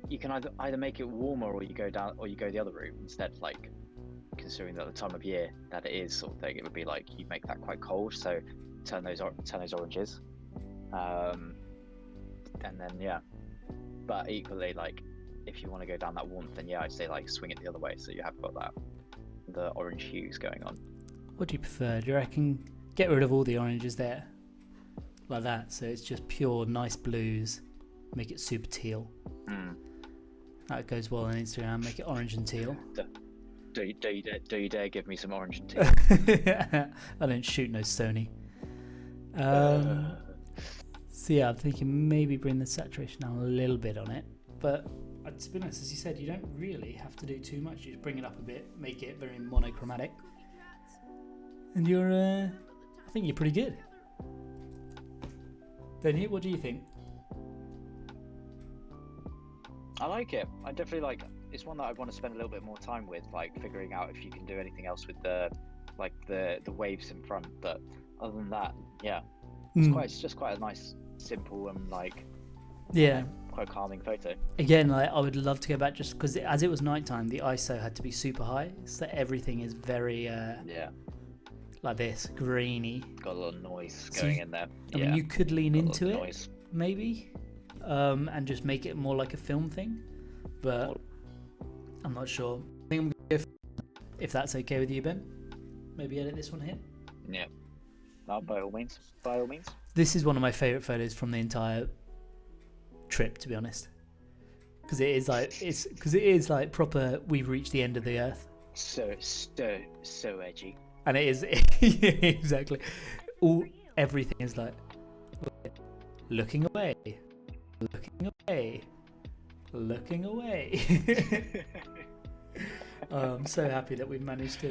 you can either make it warmer or you go down or you go the other route instead. Like, considering that the time of year that it is, sort of thing, it would be like you make that quite cold. So turn those oranges, and then yeah. But equally, like, if you want to go down that warmth, then yeah, I'd say like swing it the other way, so you have got the orange hues going on. What do you prefer? Do you reckon get rid of all the oranges there, like that, so it's just pure nice blues? Make it super teal. That goes well on Instagram. Make it orange and teal. Do you dare give me some orange and teal? I don't shoot no Sony. So yeah, I'm thinking maybe bring the saturation down a little bit on it. But to be honest, as you said, you don't really have to do too much. You just bring it up a bit, make it very monochromatic, and you're. I think you're pretty good. Don't you? What do you think? I like it. I definitely like. It's one that I want to spend a little bit more time with, like figuring out if you can do anything else with the waves in front. But other than that, yeah, it's just quite a nice, simple and like quite calming photo. Again, like, I would love to go back just because as it was nighttime, the ISO had to be super high, so everything is very like this grainy. Got a little noise going in there. I mean, you could lean into it maybe, and just make it more like a film thing, but I'm not sure. I think I'm gonna go if that's okay with you, Ben. Maybe edit this one here. Yeah. No, by all means. By all means. This is one of my favourite photos from the entire trip, to be honest, because it is like proper. We've reached the end of the earth. So edgy. And it is exactly. Everything is like looking away, looking away, looking away. I'm so happy that we managed to.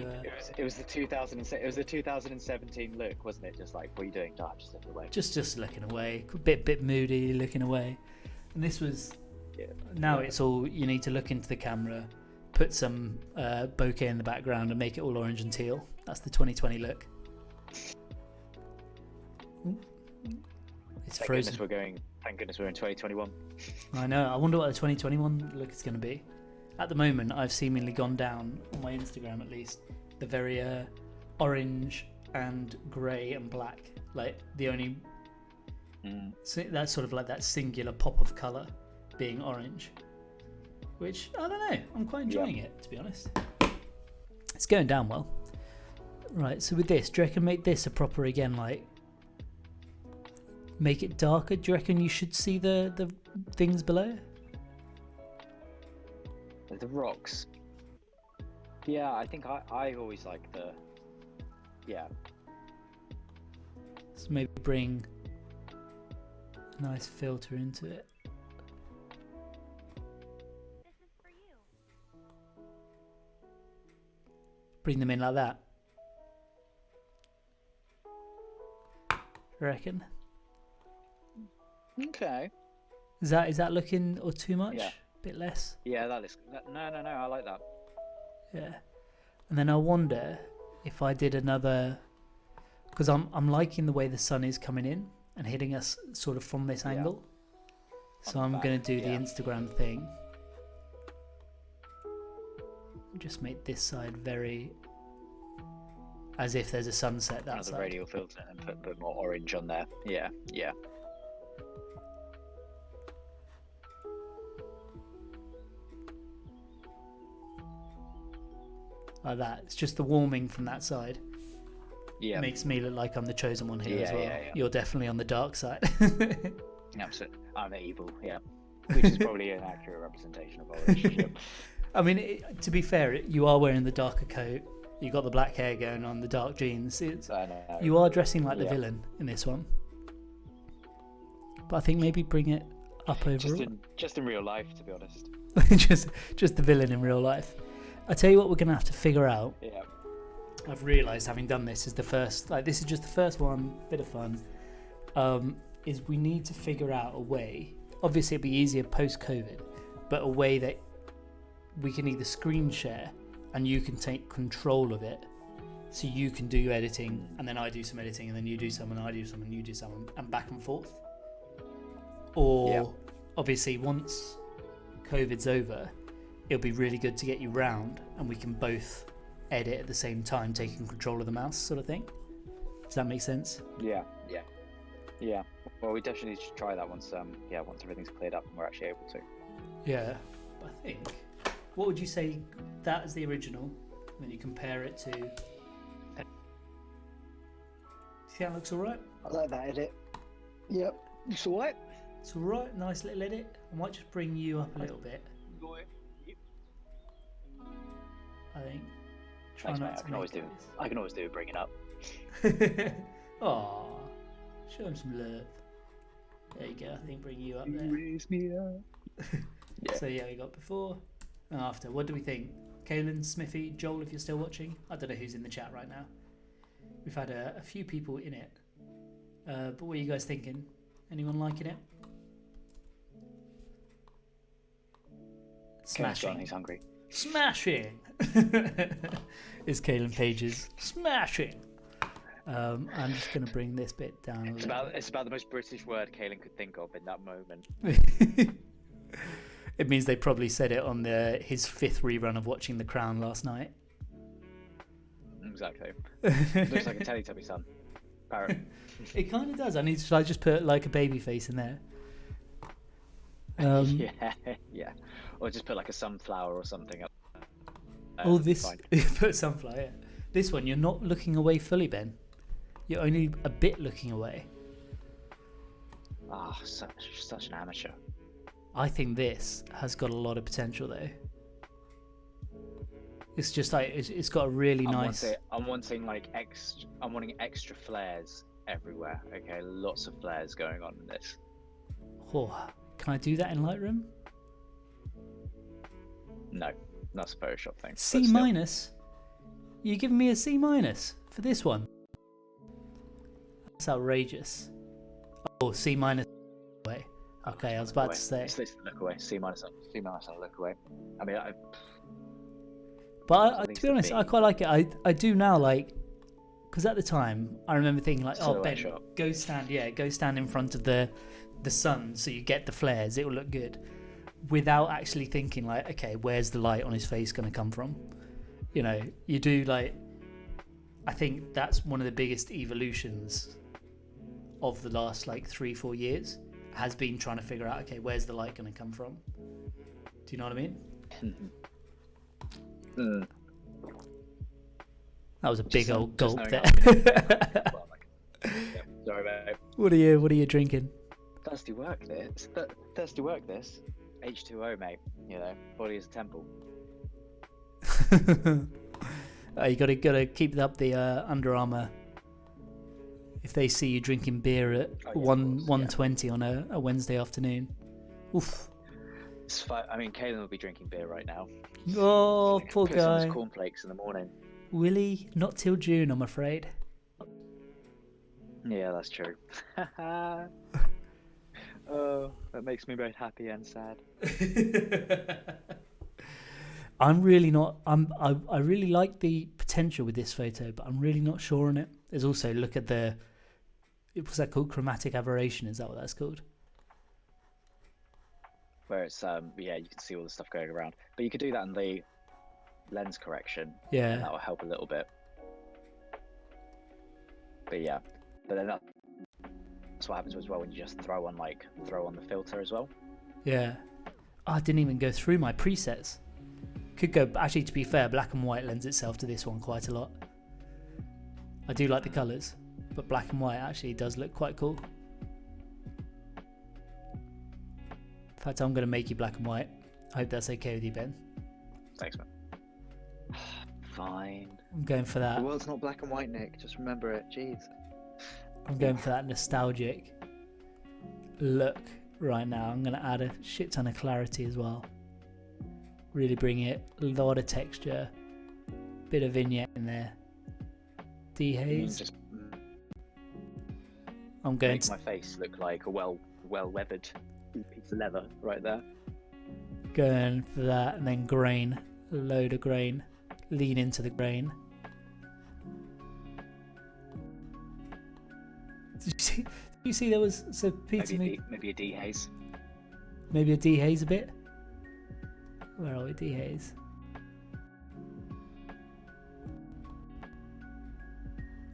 It was the 2017 look, wasn't it? Just like, what are you doing? No, I'm just looking away. Just looking away, a bit moody, looking away. And this was. Yeah. Now it's all you need to look into the camera, put some bokeh in the background, and make it all orange and teal. That's the 2020 look. It's frozen. Thank goodness we're in 2021. I know. I wonder what the 2021 look is going to be. At the moment, I've seemingly gone down, on my Instagram at least, the very orange and grey and black. Like, the only... So that's sort of like that singular pop of colour being orange. Which, I don't know, I'm quite enjoying it, to be honest. It's going down well. Right, so with this, do you reckon make this a proper, again, like... Make it darker? Do you reckon you should see the things below? The rocks. Yeah, I think I always like the... Yeah. So maybe bring a nice filter into it. Bring them in like that. I reckon. Okay. Is that looking or too much? Yeah. Bit less? Yeah, no, I like that. Yeah. And then I wonder if I did another, because I'm liking the way the sun is coming in and hitting us sort of from this angle. So I'm going to do the Instagram thing. Just make this side very, as if there's a sunset that side. The radial filter and put a bit more orange on there. Yeah, yeah. Like that. It's just the warming from that side. Yeah. Makes me look like I'm the chosen one here as well. Yeah. You're definitely on the dark side. Absolutely. I'm evil, yeah. Which is probably an accurate representation of our relationship. I mean, to be fair, you are wearing the darker coat. You got the black hair going on, the dark jeans. I know. You are dressing like the villain in this one. But I think maybe bring it up overall. Just in real life, to be honest. just the villain in real life. I tell you what, we're gonna have to figure out. Yeah. I've realised, having done this, is this is just the first one. Bit of fun. Is we need to figure out a way. Obviously, it'd be easier post-COVID, but a way that we can either screen share and you can take control of it, so you can do editing and then I do some editing and then you do some and I do some and you do some and back and forth. Or obviously, once COVID's over, it'll be really good to get you round and we can both edit at the same time, taking control of the mouse, sort of thing. Does that make sense? Yeah. Well, we definitely should try that once everything's cleared up and we're actually able to. Yeah. I think, what would you say that is the original, and then you compare it to... Do you think that looks alright? I like that edit. Yep. It's alright. It's alright, nice little edit. I might just bring you up a little bit. I think. Thanks, mate. I can always do bringing up. Aww. Show him some love. There you go. I think bring you up there. Raise me up. Yeah. So yeah, we got before and after. What do we think? Kaylin, Smithy, Joel, if you're still watching. I don't know who's in the chat right now. We've had a few people in it. But what are you guys thinking? Anyone liking it? Smashing. He's hungry. Smashing is Kaylin Page's smashing. I'm just going to bring this bit down. It's about the most British word Kaylin could think of in that moment. It means they probably said it on his 5th rerun of watching The Crown last night. Exactly. Looks like a Teletubby son. Parrot. It kind of does. Should I just put like a baby face in there? Yeah. Or just put like a sunflower or something up. This put sunflower. Yeah. This one, you're not looking away fully, Ben. You're only a bit looking away. Such an amateur. I think this has got a lot of potential, though. It's just like it's got a really nice. I'm wanting extra flares everywhere. Okay, lots of flares going on in this. Oh, can I do that in Lightroom? No. That's a Photoshop thing. C but still. minus? You giving me a C minus for this one? That's outrageous. Oh, C minus. Way. Okay, I was about to say. It's this look away. C minus. I'll look away. I mean, But to be honest, I quite like it. I do now, like, because at the time I remember thinking like, oh, Ben, go stand in front of the sun so you get the flares. It will look good, without actually thinking like, okay, where's the light on his face going to come from? You know, you do like. I think that's one of the biggest evolutions of the last like 3-4 years has been trying to figure out, okay, where's the light going to come from? Do you know what I mean? That was a big old gulp there. Sorry, mate. What are you drinking? Thirsty work this. Thirsty work this. H2O, mate. You know, body is a temple. You gotta keep up the Under Armour. If they see you drinking beer at 1:20 on a Wednesday afternoon, oof. It's fine. I mean, Kaylin will be drinking beer right now. Oh, poor Puts on guy. his cornflakes in the morning. Will he? Not till June, I'm afraid. Yeah, that's true. Oh, that makes me both happy and sad. I'm really not. I really like the potential with this photo, but I'm really not sure on it. There's also look at the. What's that called? Chromatic aberration. Is that what that's called? Where it's yeah, you can see all the stuff going around, but you could do that in the lens correction. Yeah, and that will help a little bit. But yeah, but then that's what happens as well when you just throw on the filter as well. Yeah. Oh, I didn't even go through my presets. Could go. Actually, to be fair, black and white lends itself to this one quite a lot. I do like the colours, but black and white actually does look quite cool. In fact, I'm going to make you black and white. I hope that's okay with you, Ben. Thanks, man. Fine. I'm going for that. The world's not black and white, Nick. Just remember it. Jeez. I'm going for that nostalgic look right now. I'm going to add a shit ton of clarity as well. Really bring it. A lot of texture. Bit of vignette in there. Dehaze. I'm going to make my face look like a well weathered piece of leather right there. Going for that, and then grain. A load of grain. Lean into the grain. Did you see there was so Peter maybe a dehaze. Maybe a dehaze a bit. Where are we? Dehaze.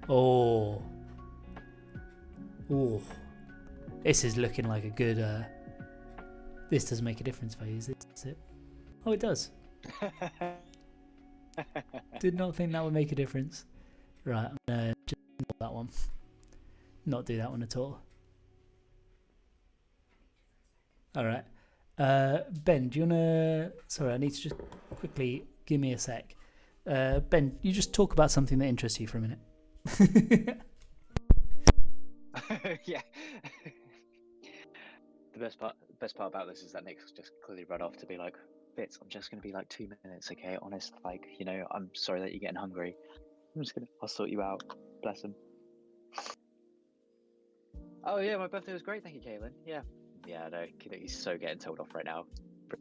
Oh. This is looking like a good. This does make a difference if I use it. Does it? Oh, it does. Did not think that would make a difference. Right, I'm gonna just ignore that one. Not do that one at all. Alright. Ben, do you wanna... Sorry, I need to just quickly... Give me a sec. Ben, you just talk about something that interests you for a minute. Yeah. The best part about this is that Nick's just clearly run off to be like, Fitz, I'm just gonna be like 2 minutes, okay? Honest, like, you know, I'm sorry that you're getting hungry. I'll sort you out. Bless him. Oh yeah, my birthday was great, thank you, Kaylin. Yeah, I know. He's so getting told off right now.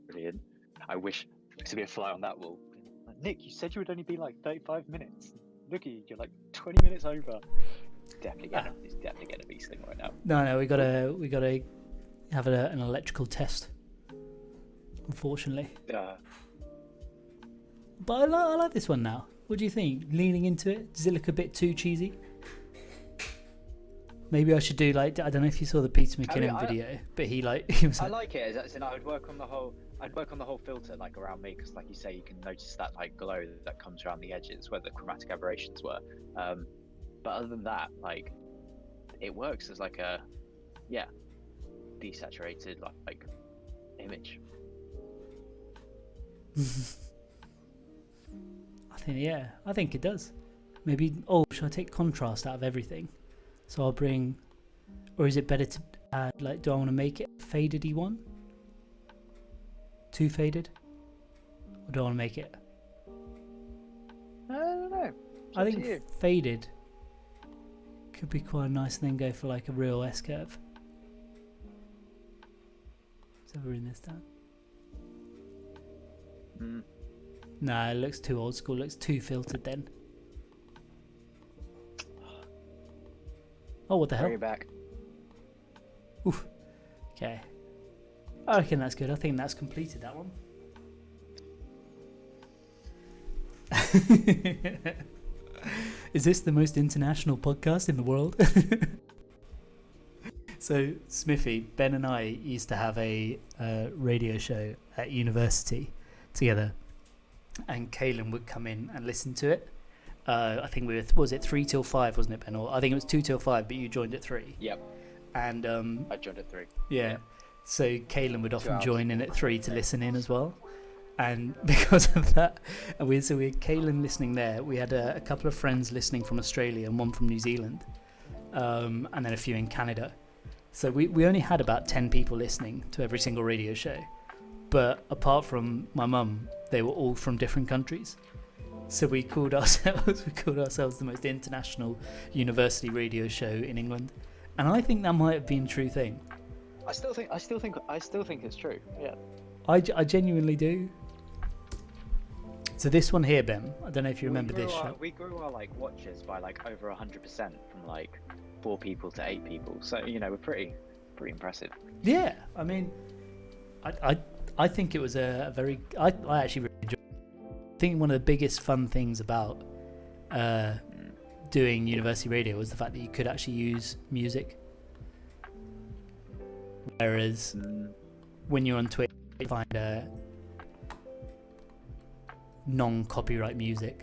Brilliant. I wish to be a fly on that wall. Like, Nick, you said you would only be like 35 minutes. Look at you, you're like 20 minutes over. He's definitely getting a beast thing right now. No, we gotta have an electrical test. Unfortunately. But I like this one now. What do you think? Leaning into it, does it look a bit too cheesy? Maybe I should do like, I don't know if you saw the Peter McKinnon video, but he was. I like it. As in, I'd work on the whole filter like around me, because like you say, you can notice that like glow that comes around the edges where the chromatic aberrations were. But other than that, like, it works as like a desaturated like image. I think it does. Maybe. Should I take contrast out of everything? So I'll bring, or is it better to add, like, do I want to make it a faded-y one? Too faded? Or Or do I want to make it? I don't know. It's I up to think you. faded could be quite nice, and then go for like a real S curve. So we're in this down. Nah, it looks too old school. It looks too filtered then. Oh, what the hell? Bring it back. Oof. Okay. I reckon that's good. I think that's completed that one. Is this the most international podcast in the world? So, Smithy, Ben and I used to have a radio show at university together, and Kaylin would come in and listen to it. I think we were, was it 3 till 5, wasn't it, Ben? Or I think it was 2 till 5, but you joined at 3. Yep. And I joined at 3. yeah. So Kaylin would often hours. join in at 3 to listen in as well. And because of that, and we had Kaylin listening there. We had a couple of friends listening from Australia and one from New Zealand, and then a few in Canada. So we only had about 10 people listening to every single radio show. But apart from my mum, they were all from different countries. So we called ourselves the most international university radio show in England. And I think that might have been a true thing. I still think it's true. Yeah. I genuinely do. So this one here, Ben, I don't know if you remember this show. We grew our like watches by like over 100% from like 4 people to 8 people. So we're pretty impressive. Yeah, I mean, I think it was a very. I actually really enjoyed it. I think one of the biggest fun things about doing university radio was the fact that you could actually use music. Whereas when you're on Twitch, you find non-copyright music.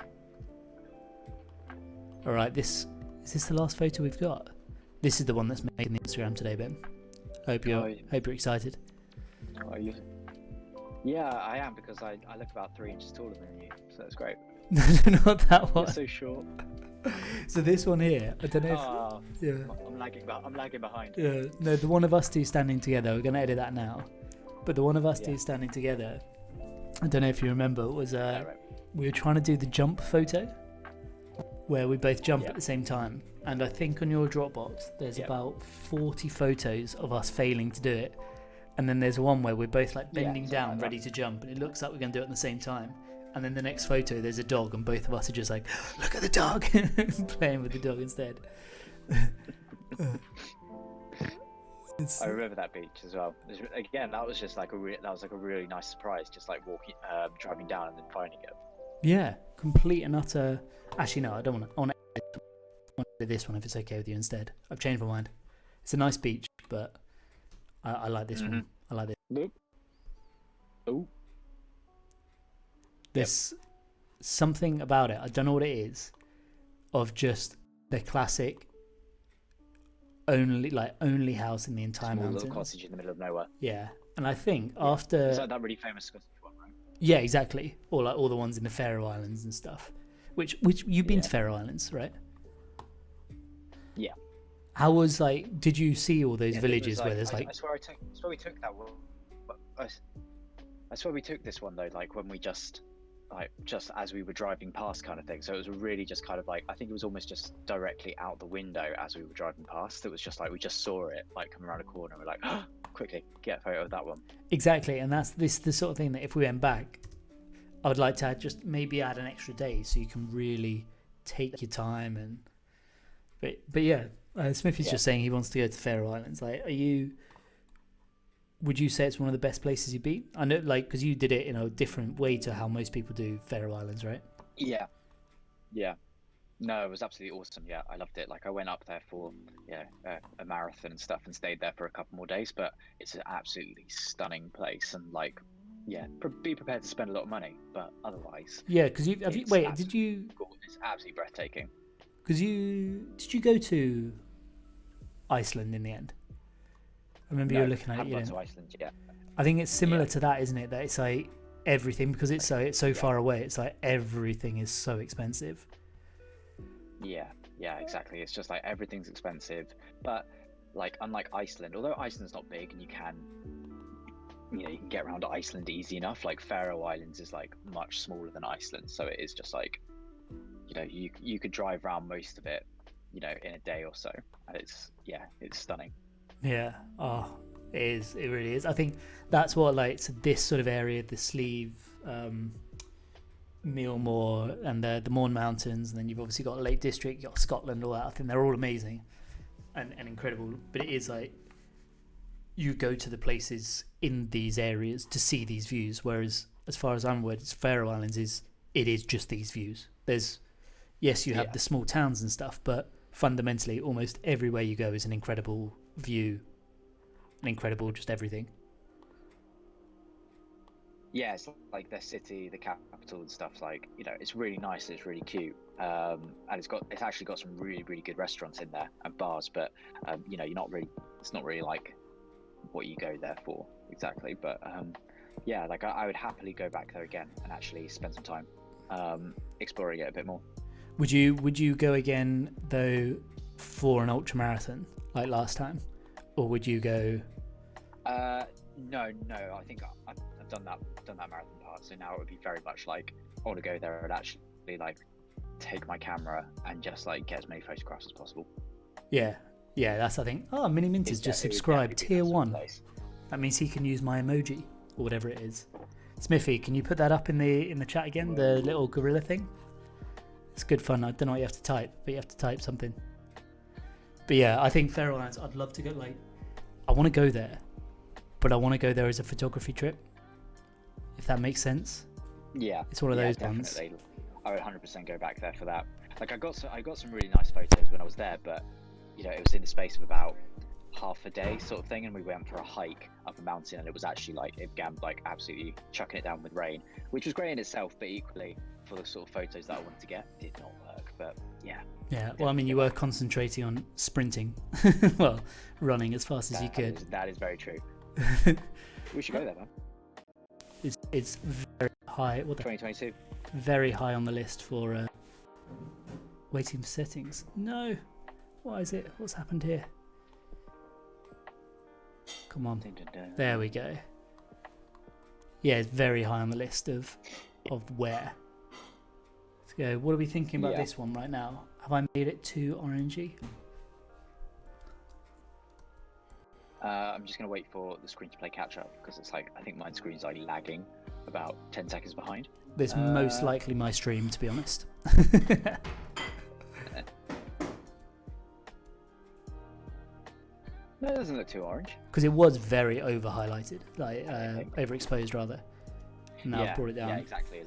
All right, is this the last photo we've got? This is the one that's making the Instagram today, Ben. Hope you're excited. Are you? Yeah, I am, because I look about 3 inches taller than you, so that's great. Not that one. You're so short. So this one here, I don't know if yeah. I'm lagging behind. Yeah, no, the one of us two standing together. We're gonna edit that now. But the one of us two standing together, I don't know if you remember, was we were trying to do the jump photo, where we both jump at the same time. And I think on your Dropbox, there's about 40 photos of us failing to do it. And then there's one where we're both like bending down, like ready to jump, and it looks like we're gonna do it at the same time. And then the next photo, there's a dog, and both of us are just like, look at the dog, playing with the dog instead. I remember that beach as well. Again, that was just like a really nice surprise, just like driving down and then finding it. Yeah, complete and utter. Actually, no, I don't want to. I want to do this one if it's okay with you instead. I've changed my mind. It's a nice beach, but I like this one. I like this. Nope. Oh. There's something about it. I don't know what it is. Of just the classic only house in the entire Small mountains. little cottage in the middle of nowhere. Yeah, and I think after it's like that really famous Scottish one, right? Yeah, exactly. Or like all the ones in the Faroe Islands and stuff. Which you've been to Faroe Islands, right? Yeah. How was did you see all those villages where there's I swear we took that one. I swear we took this one though, like when we just as we were driving past kind of thing. So it was really just kind of I think it was almost just directly out the window as we were driving past. It was just we just saw it come around a corner. We're like, oh, quickly get a photo of that one. Exactly, and that's the sort of thing that if we went back, I would like to just maybe add an extra day so you can really take your time and. But yeah, Smith is just saying he wants to go to Faroe Islands. Would you say it's one of the best places you've been? I know, because you did it in a different way to how most people do Faroe Islands, right? Yeah. No, it was absolutely awesome. Yeah, I loved it. I went up there for a marathon and stuff and stayed there for a couple more days. But it's an absolutely stunning place and be prepared to spend a lot of money. But otherwise, yeah, because did you? It's absolutely breathtaking. Because did you go to Iceland in the end? I remember you were looking at it. Gone to Iceland, yeah. I think it's similar to that, isn't it? That it's everything, because it's so far away. It's everything is so expensive. Yeah, exactly. It's just everything's expensive, but unlike Iceland, although Iceland's not big and you can you can get around Iceland easy enough. Like Faroe Islands is like much smaller than Iceland, so it is just like, you could drive around most of it, in a day or so, and it's stunning. Yeah. Oh, it is. It really is. I think that's what, like, so this sort of area, the Sleeve, Millmore, and the Mourne Mountains, and then you've obviously got Lake District, you've got Scotland, all that. I think they're all amazing and incredible. But it is like you go to the places in these areas to see these views. Whereas, as far as I'm aware, Faroe Islands it is just these views. There's yes, you have the small towns and stuff, but fundamentally, almost everywhere you go is an incredible view, an incredible just everything. Yeah, it's like their city, the capital and stuff. Like, it's really nice. It's really cute, and it's actually got some really really good restaurants in there and bars. But you're not really. It's not really like what you go there for exactly. But yeah, like I would happily go back there again and actually spend some time exploring it a bit more. Would you go again though for an ultra marathon like last time, or would you go? No. I think I've done that marathon part. So now it would be very much like I want to go there and actually like take my camera and just like get as many photographs as possible. Yeah. That's I think. Oh, Mini Mint has just subscribed tier 1. That means he can use my emoji or whatever it is. Smithy, can you put that up in the chat again? The little gorilla thing. It's good fun. I don't know what you have to type, but you have to type something. But yeah, I think Faroe Islands, I'd love to go. Like, I want to go there, but I want to go there as a photography trip, if that makes sense. Yeah, it's one of those definitely. ones. I would 100% go back there for that. Like, I got some really nice photos when I was there, but it was in the space of about half a day sort of thing, and we went for a hike up a mountain, and it was actually like it began like absolutely chucking it down with rain, which was great in itself, but equally for the sort of photos that I wanted to get, did not work. But yeah. Well, I mean, you were concentrating on sprinting, well, running as fast as you could. That is very true. We should go there, man. It's very high. 2022. Very high on the list for waiting for settings. No, why is it? What's happened here? Come on. There we go. Yeah, it's very high on the list of where. Let's go. What are we thinking about this one right now? Have I made it too orangey? I'm just going to wait for the screen to play catch up, because it's like, I think my screen's like lagging about 10 seconds behind. This most likely my stream, to be honest. No, it doesn't look too orange. Because it was very over highlighted, like overexposed rather. Now I've brought it down. Yeah, exactly.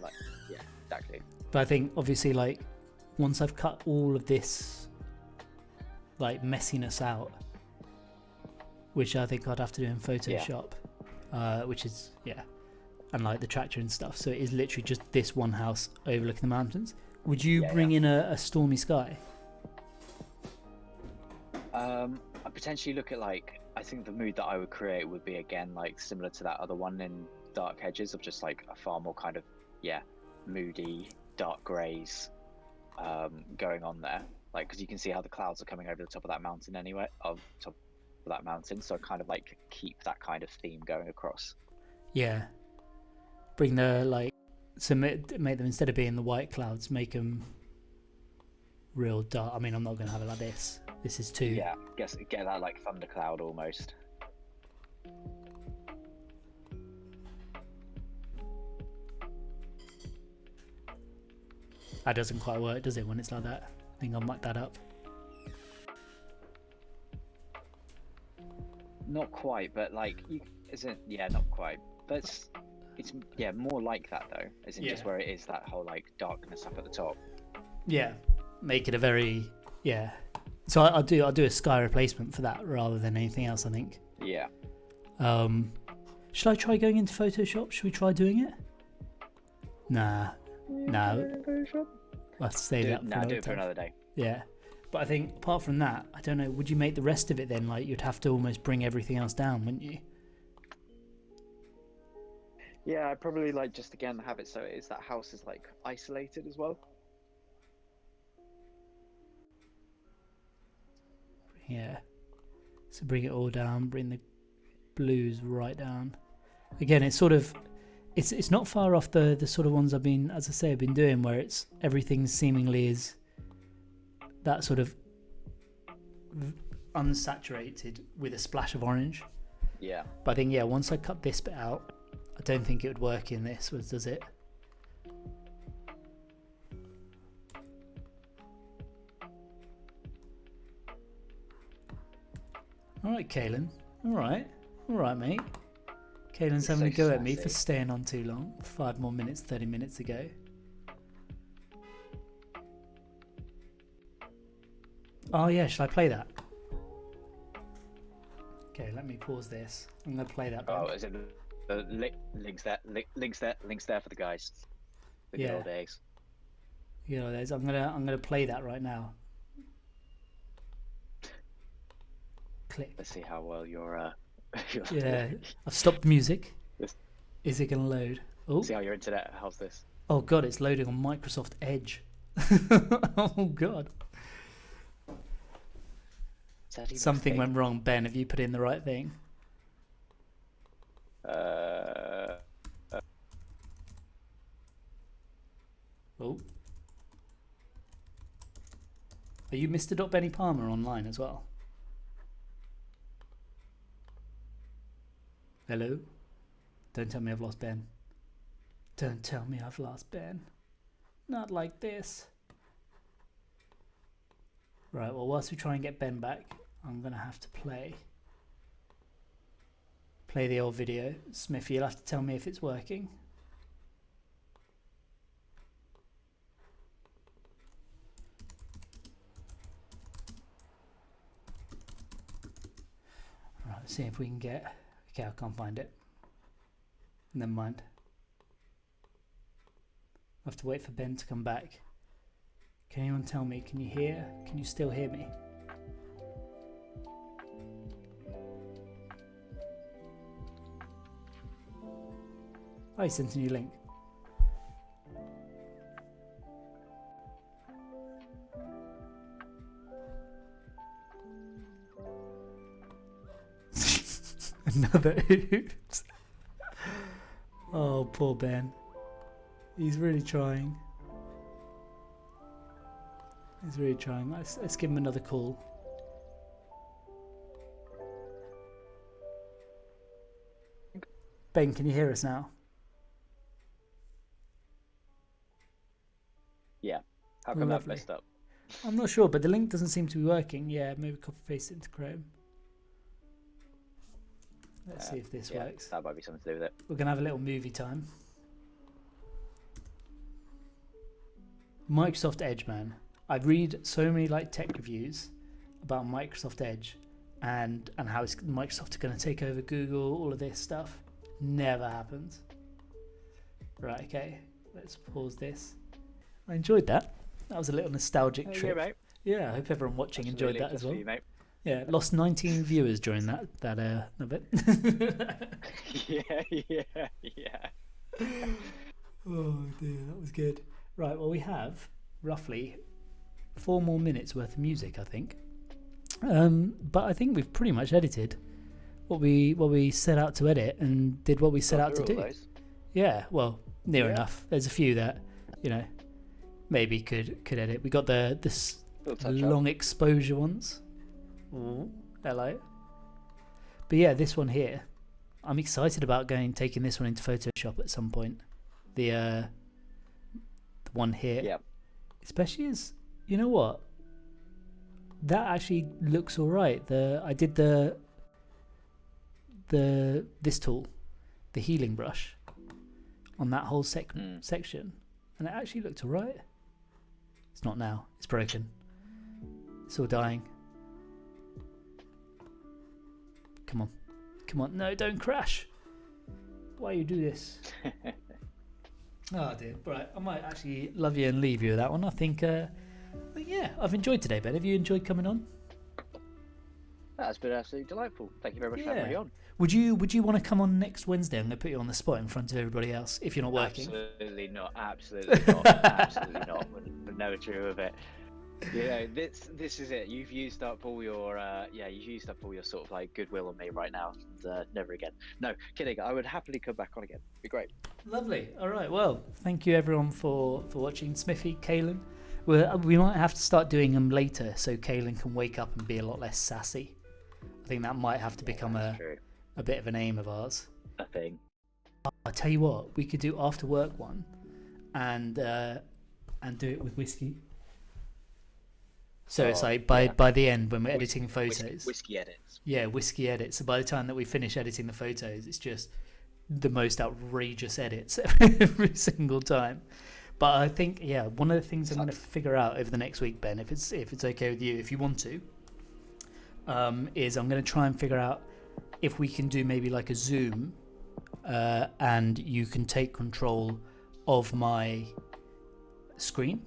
Exactly. But I think obviously, like, once I've cut all of this like messiness out, which I think I'd have to do in Photoshop, which is and like the tractor and stuff. So it is literally just this one house overlooking the mountains. Would you bring in a stormy sky? I potentially look at like, I think the mood that I would create would be again like similar to that other one in Dark Hedges, of just like a far more kind of moody dark greys going on there, like, because you can see how the clouds are coming over the top of that mountain anyway, top of that mountain, so kind of like keep that kind of theme going across. Bring the like, so make them, instead of being the white clouds, make them real dark. I mean, I'm not going to have it like this. This is too... get that like thundercloud almost. That doesn't quite work, does it, when it's like that? I think I'll muck that up. Not quite, but like, not quite. But it's more like that though, isn't just where it is that whole like darkness up at the top. Yeah, make it a very So I'll do a sky replacement for that rather than anything else, I think. Yeah. Should I try going into Photoshop? Should we try doing it? Nah. I'll save that for do it for another day. Yeah. But I think apart from that, I don't know, would you make the rest of it then like you'd have to almost bring everything else down, wouldn't you? Yeah, I'd probably like just again have it so it is that house is like isolated as well. Yeah. So bring it all down, bring the blues right down. Again, it's sort of, it's not far off the sort of ones I've been, as I say, I've been doing, where it's everything seemingly is that sort of unsaturated with a splash of orange. Yeah. But I think, yeah, once I cut this bit out, I don't think it would work in this, does it? All right, Kalen. All right, mate. Kalen's having a go at me for staying on too long. 5 more minutes, 30 minutes ago. Oh yeah, shall I play that? Okay, let me pause this. I'm gonna play that. Oh, is it the links there for the guys? The good old days. Yeah, I'm gonna play that right now. Click. Let's see how well you're. Yeah, I've stopped the music. Is it gonna load? Oh. See how your internet. How's this? Oh god, it's loading on Microsoft Edge. Oh god. Something went wrong, Ben. Have you put in the right thing? Oh. Are you Mr. Benny Palmer online as well? Hello? Don't tell me I've lost Ben. Don't tell me I've lost Ben. Not like this. Right, well, whilst we try and get Ben back, I'm going to have to play the old video. Smithy, you'll have to tell me if it's working. Right, let's see if we can get... Okay, I can't find it. Never mind. I have to wait for Ben to come back. Can anyone tell me? Can you hear? Can you still hear me? Oh, he sent a new link. Another oops. Oh, poor Ben. He's really trying. He's really trying. Let's give him another call. Ben, can you hear us now? Yeah. How come that messed up? I'm not sure, but the link doesn't seem to be working. Yeah, maybe copy paste it into Chrome. Let's see if this works. That might be something to do with it. We're going to have a little movie time. Microsoft Edge, man. I read so many like tech reviews about Microsoft Edge and how Microsoft are going to take over Google, all of this stuff. Never happens. Right, okay. Let's pause this. I enjoyed that. That was a little nostalgic trip. Yeah, mate. Yeah, I hope everyone watching enjoyed that as well. You, mate. Yeah, lost 19 viewers during that bit. Yeah. Oh dear, that was good. Right, well we have roughly 4 more minutes worth of music, I think. But I think we've pretty much edited what we set out to edit and did what we set out to do. Yeah, well, near enough. There's a few that, maybe could edit. We got this long exposure ones. Ooh, hello. But yeah, this one here, I'm excited about taking this one into Photoshop at some point. The one here, yeah. Especially as you know what, that actually looks all right. I did this tool, the healing brush, on that whole section, and it actually looked all right. It's not now. It's broken. It's all dying. Come on, no, don't crash. Why you do this? Oh dear. Right, I might actually love you and leave you with that one. I think, yeah, I've enjoyed today, Ben. Have you enjoyed coming on? That's been absolutely delightful. Thank you very much for having me on. Would you want to come on next Wednesday? I'm going to put you on the spot in front of everybody else if you're not working. Absolutely not. Absolutely not. Absolutely not. Would never dream of it. This is it. You've used up all your you've used up all your sort of like goodwill on me right now. And, never again. No, kidding. I would happily come back on again. It'd be great. Lovely. All right. Well, thank you everyone for watching. Smithy, Kaylin. We might have to start doing them later so Kaylin can wake up and be a lot less sassy. I think that might have to become a bit of an aim of ours. A thing. I'll tell you what, we could do after work one and do it with whiskey. So it's like by the end when we're editing photos. Whiskey edits. Yeah, whiskey edits. So by the time that we finish editing the photos, it's just the most outrageous edits every single time. But I think, one of the things I'm going to figure out over the next week, Ben, if it's okay with you, if you want to, is I'm going to try and figure out if we can do maybe like a Zoom, and you can take control of my screen,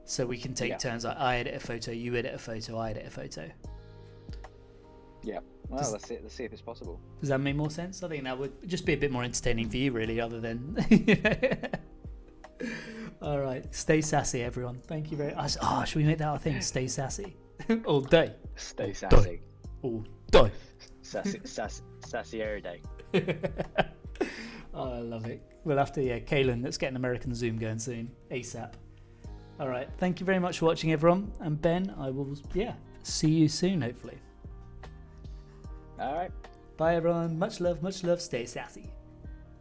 so we can take turns. Like I edit a photo, you edit a photo, I edit a photo. Yeah. Well, let's see if it's possible. Does that make more sense? I think that would just be a bit more entertaining for you, really, other than. All right, stay sassy, everyone. Thank you very much. Oh, should we make that our thing? Stay sassy all day. Stay sassy all day. Sassy every day. Oh, I love it. We'll have to, Kaylin, let's get an American Zoom going soon, ASAP. All right, thank you very much for watching, everyone. And Ben, I will, see you soon, hopefully. All right. Bye, everyone. Much love, stay sassy.